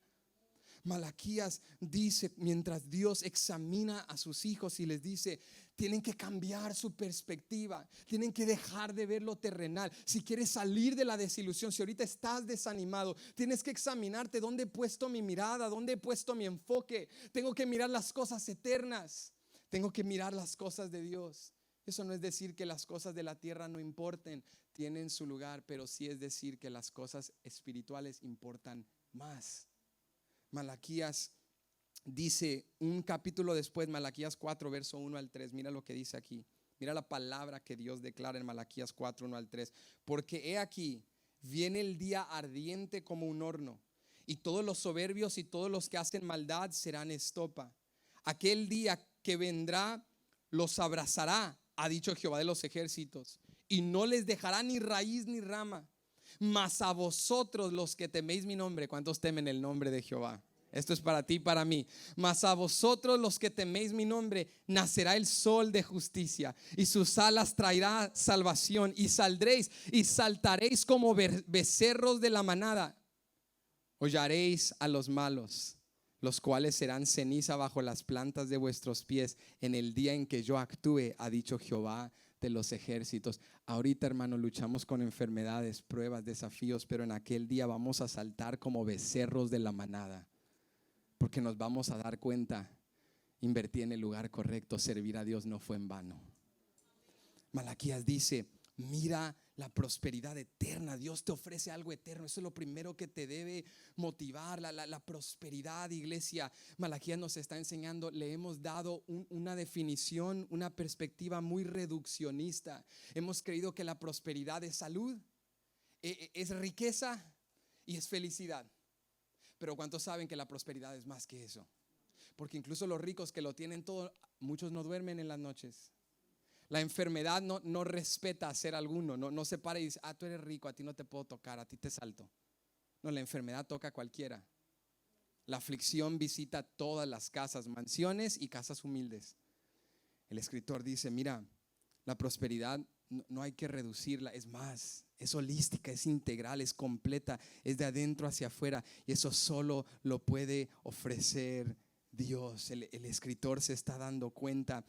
Malaquías dice, mientras Dios examina a sus hijos y les dice: tienen que cambiar su perspectiva, tienen que dejar de ver lo terrenal. Si quieres salir de la desilusión, si ahorita estás desanimado, tienes que examinarte: ¿dónde he puesto mi mirada? ¿Dónde he puesto mi enfoque? Tengo que mirar las cosas eternas, tengo que mirar las cosas de Dios. Eso no es decir que las cosas de la tierra no importen, tienen su lugar, pero sí es decir que las cosas espirituales importan más. Malaquías dice un capítulo después, Malaquías 4, verso 1 al 3. Mira lo que dice aquí. Mira la palabra que Dios declara en Malaquías 4, 1 al 3. Porque he aquí, viene el día ardiente como un horno, y todos los soberbios y todos los que hacen maldad serán estopa. Aquel día que vendrá los abrazará, ha dicho Jehová de los ejércitos, y no les dejará ni raíz ni rama. Mas a vosotros los que teméis mi nombre. ¿Cuántos temen el nombre de Jehová? Esto es para ti y para mí. Mas a vosotros los que teméis mi nombre, nacerá el sol de justicia, y sus alas traerá salvación, y saldréis y saltaréis como becerros de la manada. Hollaréis a los malos, los cuales serán ceniza bajo las plantas de vuestros pies en el día en que yo actúe, ha dicho Jehová de de los ejércitos. Ahorita, hermano, luchamos con enfermedades, pruebas, desafíos, pero en aquel día vamos a saltar como becerros de la manada, porque nos vamos a dar cuenta, invertí en el lugar correcto, servir a Dios no fue en vano. Malaquías dice, mira la prosperidad eterna. Dios te ofrece algo eterno. Eso es lo primero que te debe motivar, la prosperidad, iglesia. Malaquías nos está enseñando, le hemos dado una definición, una perspectiva muy reduccionista. Hemos creído que la prosperidad es salud, es riqueza y es felicidad. Pero ¿cuántos saben que la prosperidad es más que eso? Porque incluso los ricos que lo tienen todo, muchos no duermen en las noches. La enfermedad no respeta a ser alguno, no se para y dice, tú eres rico, a ti no te puedo tocar, a ti te salto. No, la enfermedad toca a cualquiera. La aflicción visita todas las casas, mansiones y casas humildes. El escritor dice, mira, la prosperidad no hay que reducirla, es más, es holística, es integral, es completa, es de adentro hacia afuera, y eso solo lo puede ofrecer Dios. El escritor se está dando cuenta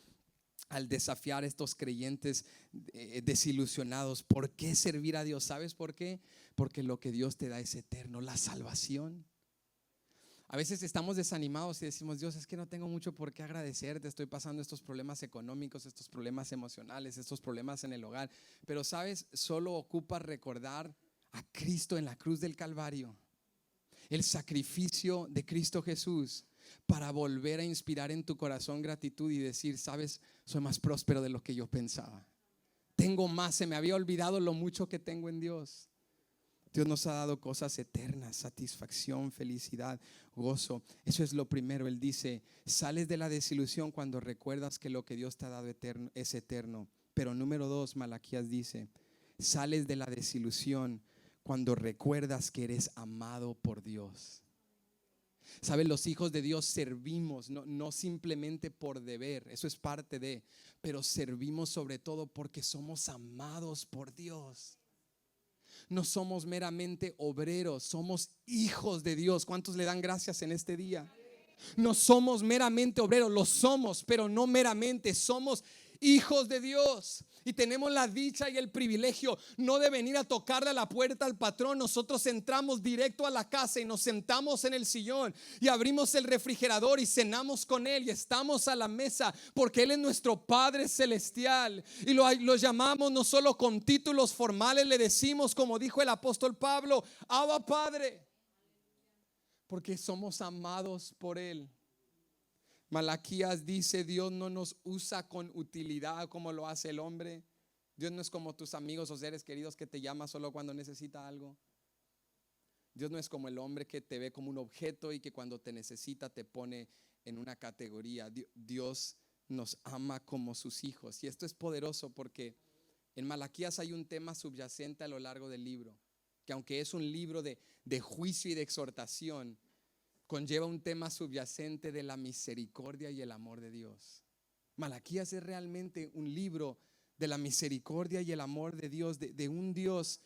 al desafiar a estos creyentes desilusionados. ¿Por qué servir a Dios? ¿Sabes por qué? Porque lo que Dios te da es eterno, la salvación. A veces estamos desanimados y decimos, Dios, es que no tengo mucho por qué agradecerte, estoy pasando estos problemas económicos, estos problemas emocionales, estos problemas en el hogar. Pero sabes, solo ocupa recordar a Cristo en la cruz del Calvario, el sacrificio de Cristo Jesús, para volver a inspirar en tu corazón gratitud y decir, sabes, soy más próspero de lo que yo pensaba. Tengo más, se me había olvidado lo mucho que tengo en Dios. Dios nos ha dado cosas eternas, satisfacción, felicidad, gozo. Eso es lo primero. Él dice, sales de la desilusión cuando recuerdas que lo que Dios te ha dado es eterno. Pero número 2, Malaquías dice, sales de la desilusión cuando recuerdas que eres amado por Dios. ¿Saben? Los hijos de Dios servimos no simplemente por deber, eso es parte de, pero servimos sobre todo porque somos amados por Dios. No somos meramente obreros, somos hijos de Dios. ¿Cuántos le dan gracias en este día? No somos meramente obreros, lo somos, pero no meramente, somos hijos de Dios. Y tenemos la dicha y el privilegio no de venir a tocarle a la puerta al patrón. Nosotros entramos directo a la casa y nos sentamos en el sillón y abrimos el refrigerador y cenamos con él y estamos a la mesa porque él es nuestro Padre celestial. Y lo llamamos no solo con títulos formales, le decimos como dijo el apóstol Pablo, Abba Padre, porque somos amados por él. Malaquías dice, Dios no nos usa con utilidad como lo hace el hombre. Dios no es como tus amigos o seres queridos que te llama solo cuando necesita algo. Dios no es como el hombre que te ve como un objeto y que cuando te necesita te pone en una categoría. Dios nos ama como sus hijos. Y esto es poderoso porque en Malaquías hay un tema subyacente a lo largo del libro, que aunque es un libro de juicio y de exhortación, conlleva un tema subyacente de la misericordia y el amor de Dios. Malaquías es realmente un libro de la misericordia y el amor de Dios, de un Dios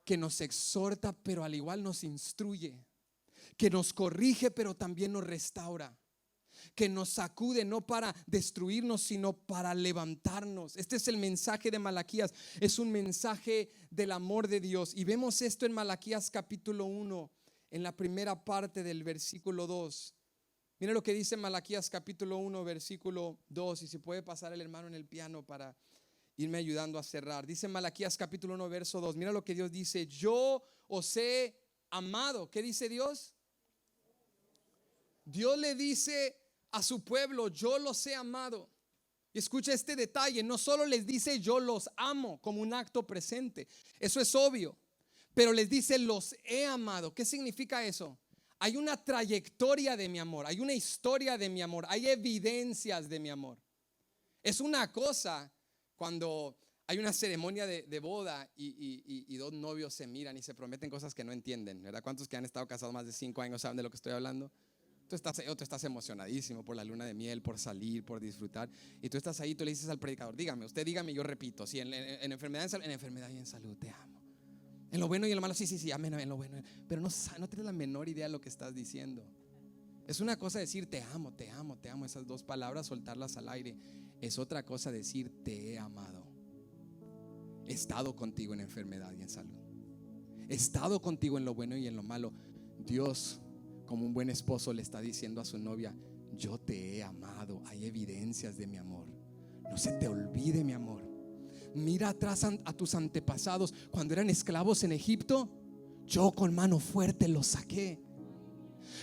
que nos exhorta, pero al igual nos instruye, que nos corrige, pero también nos restaura, que nos sacude no para destruirnos, sino para levantarnos. Este es el mensaje de Malaquías, es un mensaje del amor de Dios. Y vemos esto en Malaquías capítulo 1. En la primera parte del versículo 2. Mira lo que dice Malaquías capítulo 1 versículo 2. Y si puede pasar el hermano en el piano para irme ayudando a cerrar. Dice Malaquías capítulo 1 verso 2. Mira lo que Dios dice, yo os he amado. ¿Qué dice Dios? Dios le dice a su pueblo, yo los he amado. Y escucha este detalle, no solo les dice yo los amo como un acto presente, eso es obvio, pero les dice los he amado. ¿Qué significa eso? Hay una trayectoria de mi amor, hay una historia de mi amor, hay evidencias de mi amor. Es una cosa cuando hay una ceremonia de boda y dos novios se miran y se prometen cosas que no entienden, ¿verdad? ¿Cuántos que han estado casados más de 5 años saben de lo que estoy hablando? Tú estás emocionadísimo por la luna de miel, por salir, por disfrutar. Y tú estás ahí, tú le dices al predicador, usted dígame, yo repito, si en enfermedad y en salud te amo. En lo bueno y en lo malo, sí, amén, en lo bueno. Pero no tienes la menor idea de lo que estás diciendo. Es una cosa decir te amo, esas dos palabras, soltarlas al aire. Es otra cosa decir te he amado. He estado contigo en enfermedad y en salud. He estado contigo en lo bueno y en lo malo. Dios, como un buen esposo, le está diciendo a su novia: yo te he amado. Hay evidencias de mi amor. No se te olvide mi amor. Mira atrás a tus antepasados. Cuando eran esclavos en Egipto, yo con mano fuerte los saqué.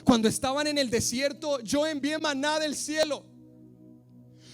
Cuando estaban en el desierto, yo envié maná del cielo.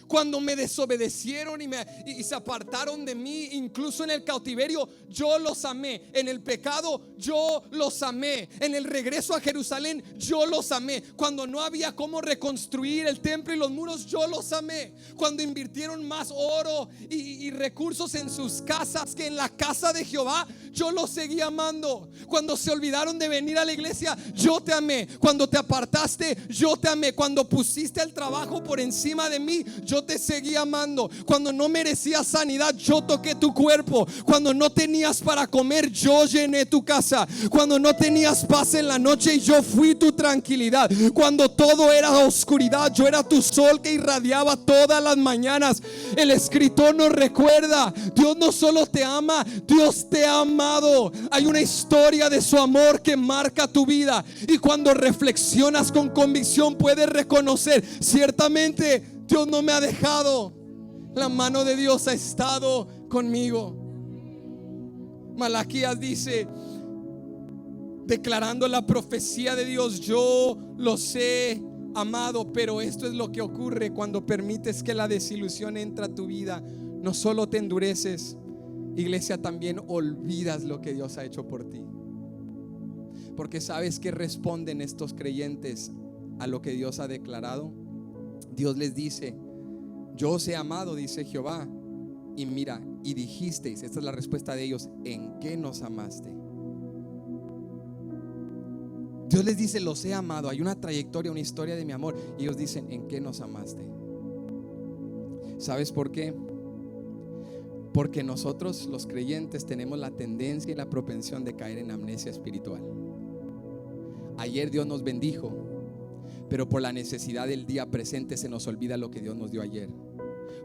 Cuando me desobedecieron y se apartaron de mí, incluso en el cautiverio, yo los amé. En el pecado, yo los amé. En el regreso a Jerusalén, yo los amé. Cuando no había cómo reconstruir el templo y los muros, yo los amé. Cuando invirtieron más oro y recursos en sus casas que en la casa de Jehová, yo los seguí amando. Cuando se olvidaron de venir a la iglesia, yo te amé. Cuando te apartaste, yo te amé. Cuando pusiste el trabajo por encima de mí, yo te seguí amando. Cuando no merecías sanidad, yo toqué tu cuerpo. Cuando no tenías para comer, yo llené tu casa. Cuando no tenías paz en la noche, yo fui tu tranquilidad. Cuando todo era oscuridad, yo era tu sol que irradiaba todas las mañanas. El escritor nos recuerda: Dios no solo te ama, Dios te ha amado. Hay una historia de su amor que marca tu vida, y cuando reflexionas con convicción puedes reconocer: ciertamente Dios no me ha dejado. La mano de Dios ha estado conmigo. Malaquías dice, declarando la profecía de Dios: yo los he amado. Pero esto es lo que ocurre cuando permites que la desilusión entre a tu vida. No solo te endureces, iglesia, también olvidas lo que Dios ha hecho por ti. Porque ¿sabes qué responden estos creyentes a lo que Dios ha declarado? Dios les dice: yo os he amado, dice Jehová. Y mira, y dijisteis, esta es la respuesta de ellos: ¿en qué nos amaste? Dios les dice: los he amado. Hay una trayectoria, una historia de mi amor. Y ellos dicen: ¿en qué nos amaste? ¿Sabes por qué? Porque nosotros los creyentes tenemos la tendencia y la propensión de caer en amnesia espiritual. Ayer Dios nos bendijo, pero por la necesidad del día presente se nos olvida lo que Dios nos dio ayer.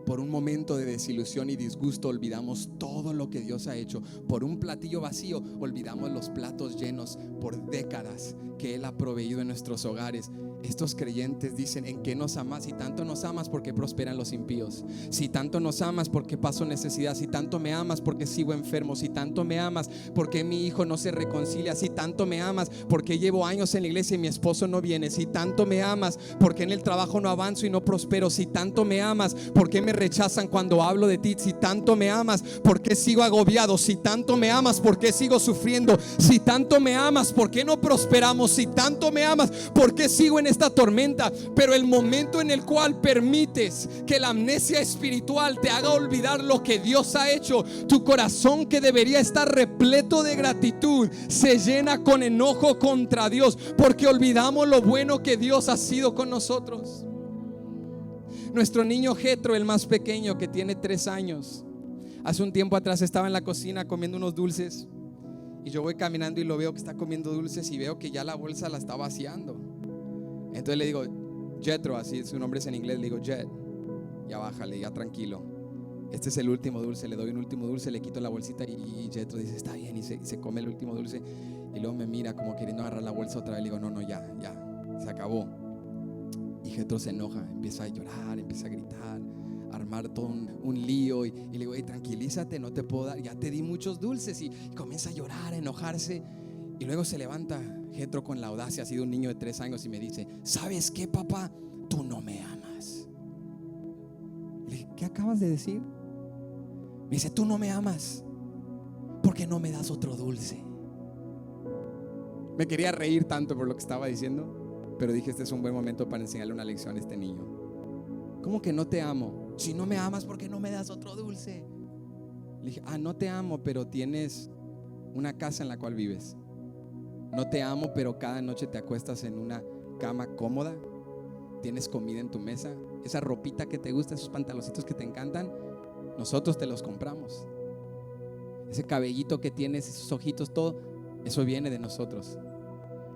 Por un momento de desilusión y disgusto olvidamos todo lo que Dios ha hecho. Por un platillo vacío olvidamos los platos llenos por décadas que Él ha proveído en nuestros hogares. Estos creyentes dicen: ¿en qué nos amas? Si tanto nos amas, ¿por qué prosperan los impíos? Si tanto nos amas, ¿por qué paso necesidad? Si tanto me amas, ¿por qué sigo enfermo? Si tanto me amas, ¿por qué mi hijo no se reconcilia? Si tanto me amas, ¿por qué llevo años en la iglesia y mi esposo no viene? Si tanto me amas, ¿por qué en el trabajo no avanzo y no prospero? Si tanto me amas, ¿por qué me rechazan cuando hablo de ti? Si tanto me amas, ¿por qué sigo agobiado? Si tanto me amas, ¿por qué sigo sufriendo? Si tanto me amas, ¿por qué no prosperamos? Si tanto me amas, ¿por qué sigo en esta tormenta? Pero el momento en el cual permites que la amnesia espiritual te haga olvidar lo que Dios ha hecho, tu corazón, que debería estar repleto de gratitud, se llena con enojo contra Dios, porque olvidamos lo bueno que Dios ha sido con nosotros. Nuestro niño Jetro, el más pequeño, que tiene 3 años, hace un tiempo atrás estaba en la cocina comiendo unos dulces, y yo voy caminando y lo veo que está comiendo dulces, y veo que ya la bolsa la está vaciando. Entonces le digo: Jetro, así su nombre es en inglés, le digo: Jet, ya bájale, ya tranquilo, este es el último dulce. Le doy un último dulce, le quito la bolsita, y Jetro dice: está bien, y se come el último dulce, y luego me mira como queriendo agarrar la bolsa otra vez. Le digo: no, ya, se acabó. Y Jetro se enoja, empieza a llorar, empieza a gritar, a armar todo un lío, y le digo: hey, tranquilízate, no te puedo dar, ya te di muchos dulces. Y comienza a llorar, a enojarse. Y luego se levanta Jetro con la audacia, ha sido un niño de 3 años, y me dice: ¿sabes qué, papá? Tú no me amas. Le dije: ¿qué acabas de decir? Me dice: tú no me amas porque no me das otro dulce. Me quería reír tanto por lo que estaba diciendo, pero dije: este es un buen momento para enseñarle una lección a este niño. ¿Cómo que no te amo? Si no me amas, ¿por qué no me das otro dulce? Le dije: no te amo, pero tienes una casa en la cual vives. No te amo, pero cada noche te acuestas en una cama cómoda. Tienes comida en tu mesa. Esa ropita que te gusta, esos pantaloncitos que te encantan, nosotros te los compramos. Ese cabellito que tienes, esos ojitos, todo eso viene de nosotros.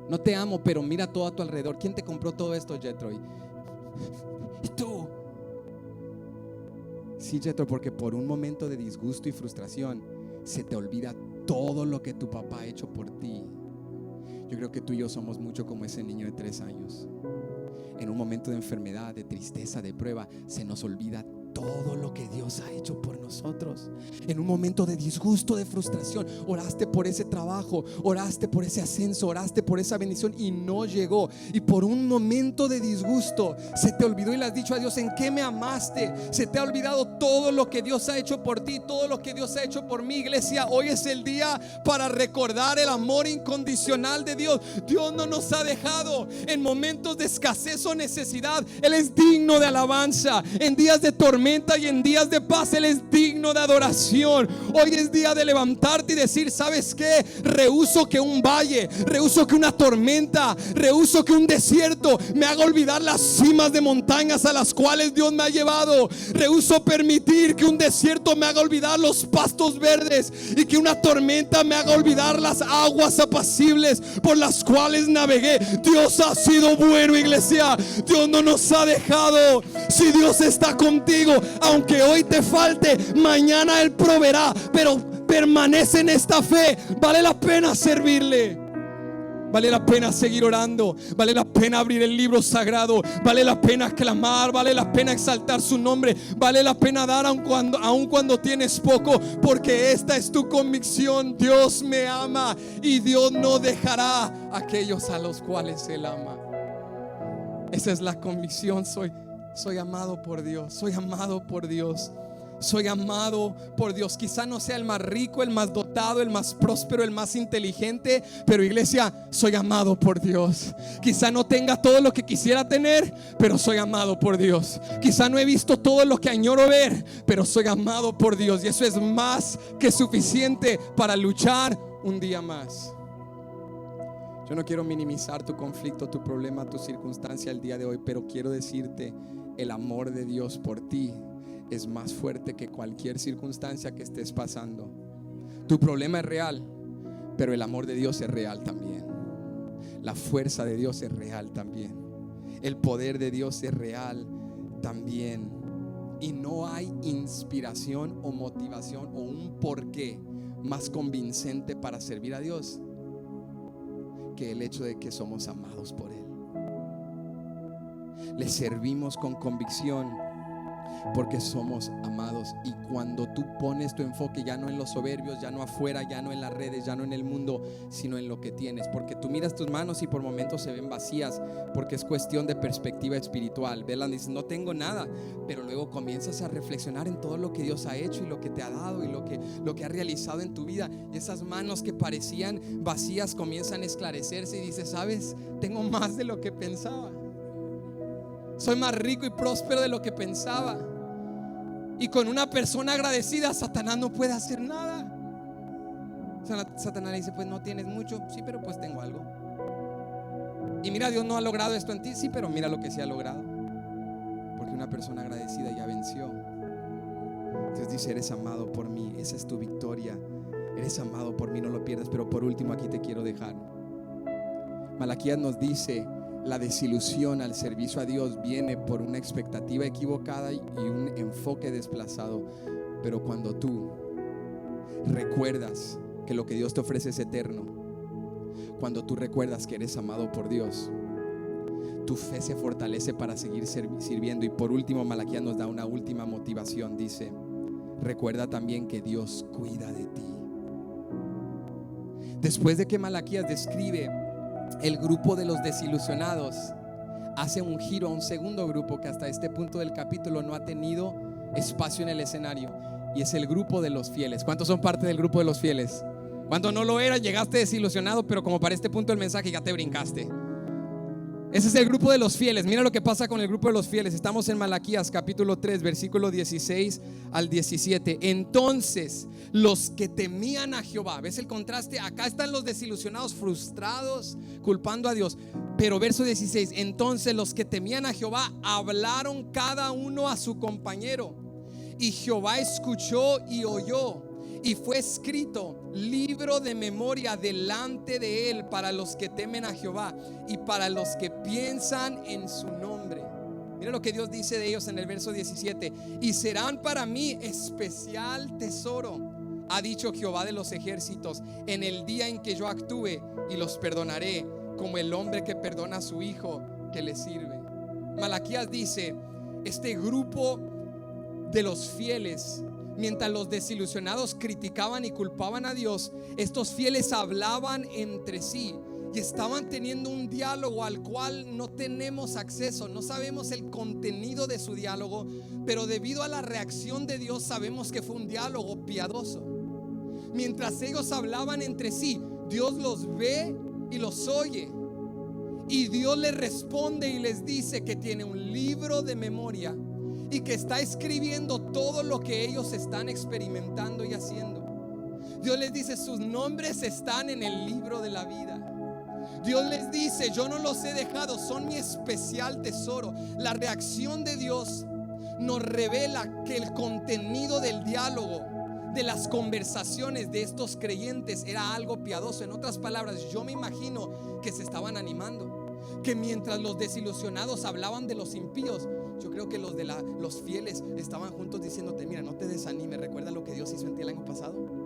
No te amo, pero mira todo a tu alrededor. ¿Quién te compró todo esto, Jetro? ¿Y tú? Sí, Jetro, porque por un momento de disgusto y frustración se te olvida todo lo que tu papá ha hecho por ti. Yo creo que tú y yo somos mucho como ese niño de 3 años. En un momento de enfermedad, de tristeza, de prueba, se nos olvida todo lo que Dios ha hecho por nosotros. En un momento de disgusto, de frustración, oraste por ese trabajo, oraste por ese ascenso, oraste por esa bendición y no llegó. Y por un momento de disgusto se te olvidó y le has dicho a Dios: ¿en qué me amaste? Se te ha olvidado todo lo que Dios ha hecho por ti, todo lo que Dios ha hecho por mí. Iglesia, hoy es el día para recordar el amor incondicional de Dios. Dios no nos ha dejado en momentos de escasez o necesidad. Él es digno de alabanza. En días de tormenta y en días de paz, Él es digno de adoración. Hoy es día de levantarte y decir: ¿sabes qué? Rehúso que un valle, rehúso que una tormenta, rehúso que un desierto me haga olvidar las cimas de montañas a las cuales Dios me ha llevado. Rehúso permitir que un desierto me haga olvidar los pastos verdes y que una tormenta me haga olvidar las aguas apacibles por las cuales navegué. Dios ha sido bueno, iglesia. Dios no nos ha dejado. Si Dios está contigo, aunque hoy te falte, mañana Él proveerá. Pero permanece en esta fe. Vale la pena servirle. Vale la pena seguir orando. Vale la pena abrir el libro sagrado. Vale la pena clamar. Vale la pena exaltar su nombre. Vale la pena dar aun cuando tienes poco, porque esta es tu convicción: Dios me ama y Dios no dejará a aquellos a los cuales Él ama. Esa es la convicción. Soy amado por Dios. Soy amado por Dios. Soy amado por Dios. Quizá no sea el más rico, el más dotado, el más próspero, el más inteligente, pero iglesia, soy amado por Dios. Quizá no tenga todo lo que quisiera tener, pero soy amado por Dios. Quizá no he visto todo lo que añoro ver, pero soy amado por Dios. Y eso es más que suficiente para luchar un día más. Yo no quiero minimizar tu conflicto, tu problema, tu circunstancia el día de hoy, pero quiero decirte: el amor de Dios por ti es más fuerte que cualquier circunstancia que estés pasando. Tu problema es real, pero el amor de Dios es real también. La fuerza de Dios es real también. El poder de Dios es real también. Y no hay inspiración o motivación o un porqué más convincente para servir a Dios que el hecho de que somos amados por Él. Le servimos con convicción porque somos amados. Y cuando tú pones tu enfoque ya no en los soberbios, ya no afuera, ya no en las redes, ya no en el mundo, sino en lo que tienes, porque tú miras tus manos y por momentos se ven vacías, porque es cuestión de perspectiva espiritual. Velas, dices: no tengo nada, pero luego comienzas a reflexionar en todo lo que Dios ha hecho y lo que te ha dado y lo que ha realizado en tu vida, y esas manos que parecían vacías comienzan a esclarecerse y dices: ¿sabes? Tengo más de lo que pensaba. Soy más rico y próspero de lo que pensaba. Y con una persona agradecida, Satanás no puede hacer nada. Satanás le dice: pues no tienes mucho. Sí, pero pues tengo algo. Y mira, Dios no ha logrado esto en ti. Sí, pero mira lo que se ha logrado, porque una persona agradecida ya venció. Dios dice: eres amado por mí. Esa es tu victoria. Eres amado por mí, no lo pierdas. Pero por último, aquí te quiero dejar. Malaquías nos dice: la desilusión al servicio a Dios viene por una expectativa equivocada y un enfoque desplazado. Pero cuando tú recuerdas que lo que Dios te ofrece es eterno, cuando tú recuerdas que eres amado por Dios, tu fe se fortalece para seguir sirviendo. Y por último, Malaquías nos da una última motivación. Dice: recuerda también que Dios cuida de ti. Después de que Malaquías describe el grupo de los desilusionados, hace un giro a un segundo grupo que hasta este punto del capítulo no ha tenido espacio en el escenario, y es el grupo de los fieles. ¿Cuántos son parte del grupo de los fieles? Cuando no lo eras, llegaste desilusionado, pero como para este punto del mensaje ya te brincaste. Ese es el grupo de los fieles. Mira lo que pasa con el grupo de los fieles. Estamos en Malaquías capítulo 3, versículo 16 al 17. Entonces los que temían a Jehová, ¿ves el contraste? Acá están los desilusionados, frustrados, culpando a Dios. Pero verso 16: entonces los que temían a Jehová hablaron cada uno a su compañero, y Jehová escuchó y oyó, y fue escrito libro de memoria delante de él para los que temen a Jehová y para los que piensan en su nombre. Mira lo que Dios dice de ellos en el verso 17: y serán para mí especial tesoro Ha dicho Jehová de los ejércitos: en el día en que yo actúe y los perdonaré, como el hombre que perdona a su hijo que le sirve. Malaquías dice: este grupo de los fieles, mientras los desilusionados criticaban y culpaban a Dios, estos fieles hablaban entre sí y estaban teniendo un diálogo al cual no tenemos acceso. No sabemos el contenido de su diálogo, pero debido a la reacción de Dios sabemos que fue un diálogo piadoso. Mientras ellos hablaban entre sí, Dios los ve y los oye, y Dios les responde y les dice que tiene un libro de memoria y que está escribiendo todo lo que ellos están experimentando y haciendo. Dios les dice: sus nombres están en el libro de la vida. Dios les dice: yo no los he dejado, son mi especial tesoro. La reacción de Dios nos revela que el contenido del diálogo, de las conversaciones de estos creyentes, era algo piadoso. En otras palabras, yo me imagino que se estaban animando, que mientras los desilusionados hablaban de los impíos, yo creo que los fieles estaban juntos diciéndote: mira, no te desanimes, recuerda lo que Dios hizo en ti el año pasado.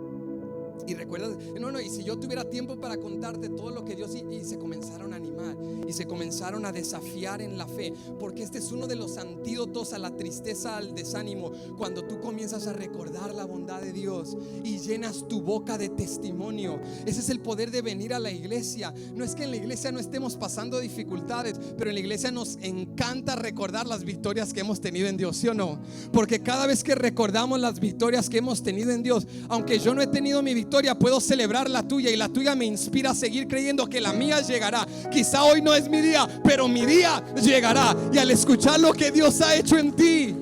Y recuerdas, y si yo tuviera tiempo para contarte todo lo que Dios hizo. Y se comenzaron a animar y se comenzaron a desafiar en la fe, porque este es uno de los antídotos a la tristeza, al desánimo. Cuando tú comienzas a recordar la bondad de Dios y llenas tu boca de testimonio. Ese es el poder de venir a la iglesia. No es que en la iglesia no estemos pasando dificultades, pero en la iglesia nos encanta recordar las victorias que hemos tenido en Dios, ¿sí o no? Porque cada vez que recordamos las victorias que hemos tenido en Dios, aunque yo no he tenido mi victoria, puedo celebrar la tuya, y la tuya me inspira a seguir creyendo que la mía llegará. Quizá hoy no es mi día, pero mi día llegará. Y al escuchar lo que Dios ha hecho en ti,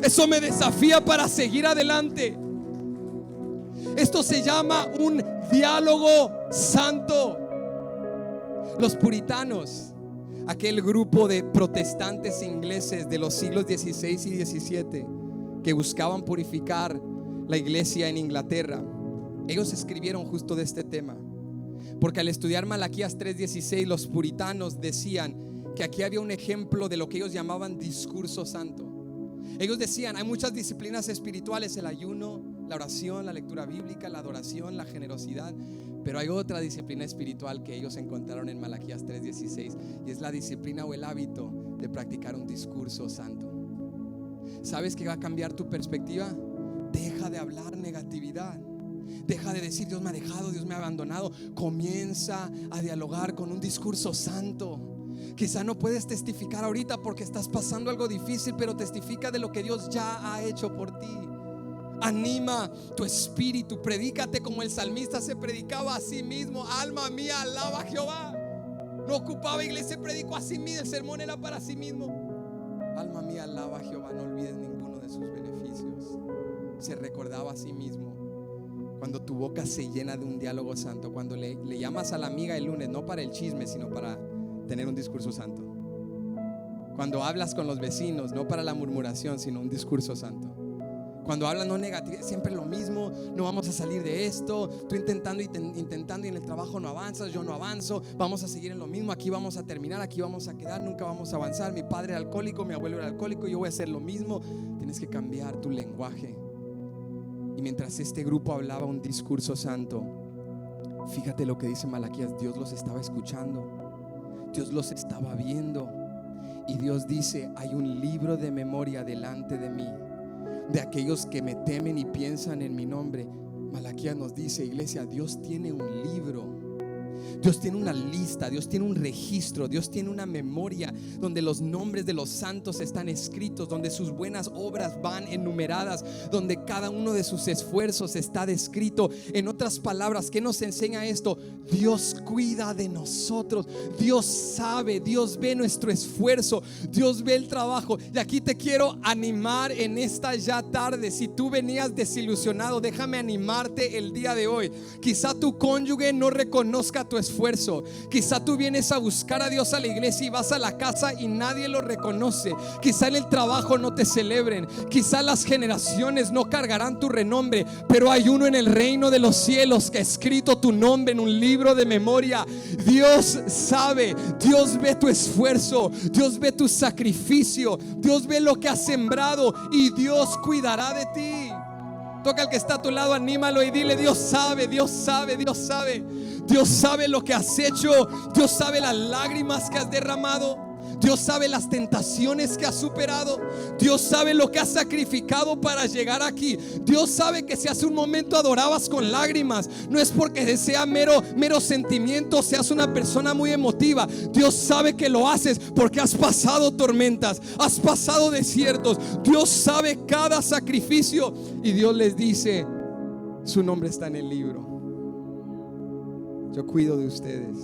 eso me desafía para seguir adelante. Esto se llama un diálogo santo. Los puritanos, aquel grupo de protestantes ingleses de los siglos XVI y XVII que buscaban purificar la iglesia en Inglaterra, ellos escribieron justo de este tema, porque al estudiar Malaquías 3:16, los puritanos decían que aquí había un ejemplo de lo que ellos llamaban discurso santo. Ellos decían: hay muchas disciplinas espirituales, el ayuno, la oración, la lectura bíblica, la adoración, la generosidad, pero hay otra disciplina espiritual que ellos encontraron en Malaquías 3:16, y es la disciplina o el hábito de practicar un discurso santo. ¿Sabes qué va a cambiar tu perspectiva? Deja de hablar negatividad. Deja de decir: Dios me ha dejado, Dios me ha abandonado. Comienza a dialogar con un discurso santo. Quizá no puedes testificar ahorita porque estás pasando algo difícil, pero testifica de lo que Dios ya ha hecho por ti. Anima tu espíritu, predícate como el salmista se predicaba a sí mismo: alma mía, alaba a Jehová. No ocupaba iglesia, predicó a sí mismo, el sermón era para sí mismo. Alma mía, alaba a Jehová, no olvides ninguno de sus beneficios. Se recordaba a sí mismo. Cuando tu boca se llena de un diálogo santo, cuando le llamas a la amiga el lunes, no para el chisme, sino para tener un discurso santo. Cuando hablas con los vecinos, no para la murmuración, sino un discurso santo. Cuando hablas no negativo, siempre lo mismo: no vamos a salir de esto, tú intentando y en el trabajo no avanzas, yo no avanzo, vamos a seguir en lo mismo, aquí vamos a terminar, aquí vamos a quedar, nunca vamos a avanzar. Mi padre era alcohólico, mi abuelo era alcohólico, yo voy a hacer lo mismo. Tienes que cambiar tu lenguaje. Y mientras este grupo hablaba un discurso santo, fíjate lo que dice Malaquías: Dios los estaba escuchando, Dios los estaba viendo, y Dios dice: hay un libro de memoria delante de mí, de aquellos que me temen y piensan en mi nombre. Malaquías nos dice: iglesia, Dios tiene un libro, Dios tiene una lista, Dios tiene un registro, Dios tiene una memoria donde los nombres de los santos están escritos, donde sus buenas obras van enumeradas, donde cada uno de sus esfuerzos está descrito. En otras palabras, ¿qué nos enseña esto? Dios cuida de nosotros, Dios sabe, Dios ve nuestro esfuerzo, Dios ve el trabajo. Y aquí te quiero animar en esta ya tarde. Si tú venías desilusionado, déjame animarte el día de hoy. Quizá tu cónyuge no reconozca tu esfuerzo. Quizá tú vienes a buscar a Dios a la iglesia y vas a la casa y nadie lo reconoce. Quizá en el trabajo no te celebren. Quizá las generaciones no cargarán tu renombre, pero hay uno en el reino de los cielos que ha escrito tu nombre en un libro de memoria. Dios sabe, Dios ve tu esfuerzo, Dios ve tu sacrificio, Dios ve lo que has sembrado y Dios cuidará de ti. Toca al que está a tu lado, anímalo y dile: Dios sabe, Dios sabe, Dios sabe. Dios sabe lo que has hecho. Dios sabe las lágrimas que has derramado. Dios sabe las tentaciones que has superado. Dios sabe lo que has sacrificado para llegar aquí. Dios sabe que si hace un momento adorabas con lágrimas, no es porque sea mero sentimiento, seas una persona muy emotiva. Dios sabe que lo haces porque has pasado tormentas, has pasado desiertos. Dios sabe cada sacrificio. Y Dios les dice: su nombre está en el libro. Yo cuido de ustedes.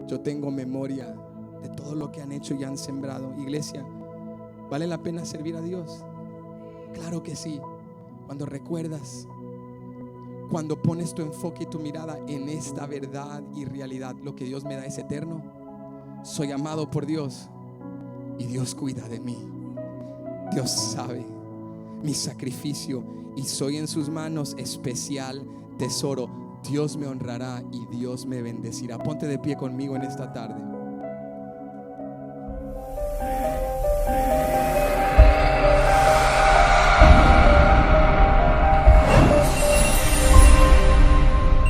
Yo tengo memoria de todo lo que han hecho y han sembrado. Iglesia, ¿vale la pena servir a Dios? Claro que sí. Cuando recuerdas, cuando pones tu enfoque y tu mirada en esta verdad y realidad, lo que Dios me da es eterno. Soy amado por Dios y Dios cuida de mí. Dios sabe mi sacrificio y soy en sus manos especial tesoro. Dios me honrará y Dios me bendecirá. Ponte de pie conmigo en esta tarde.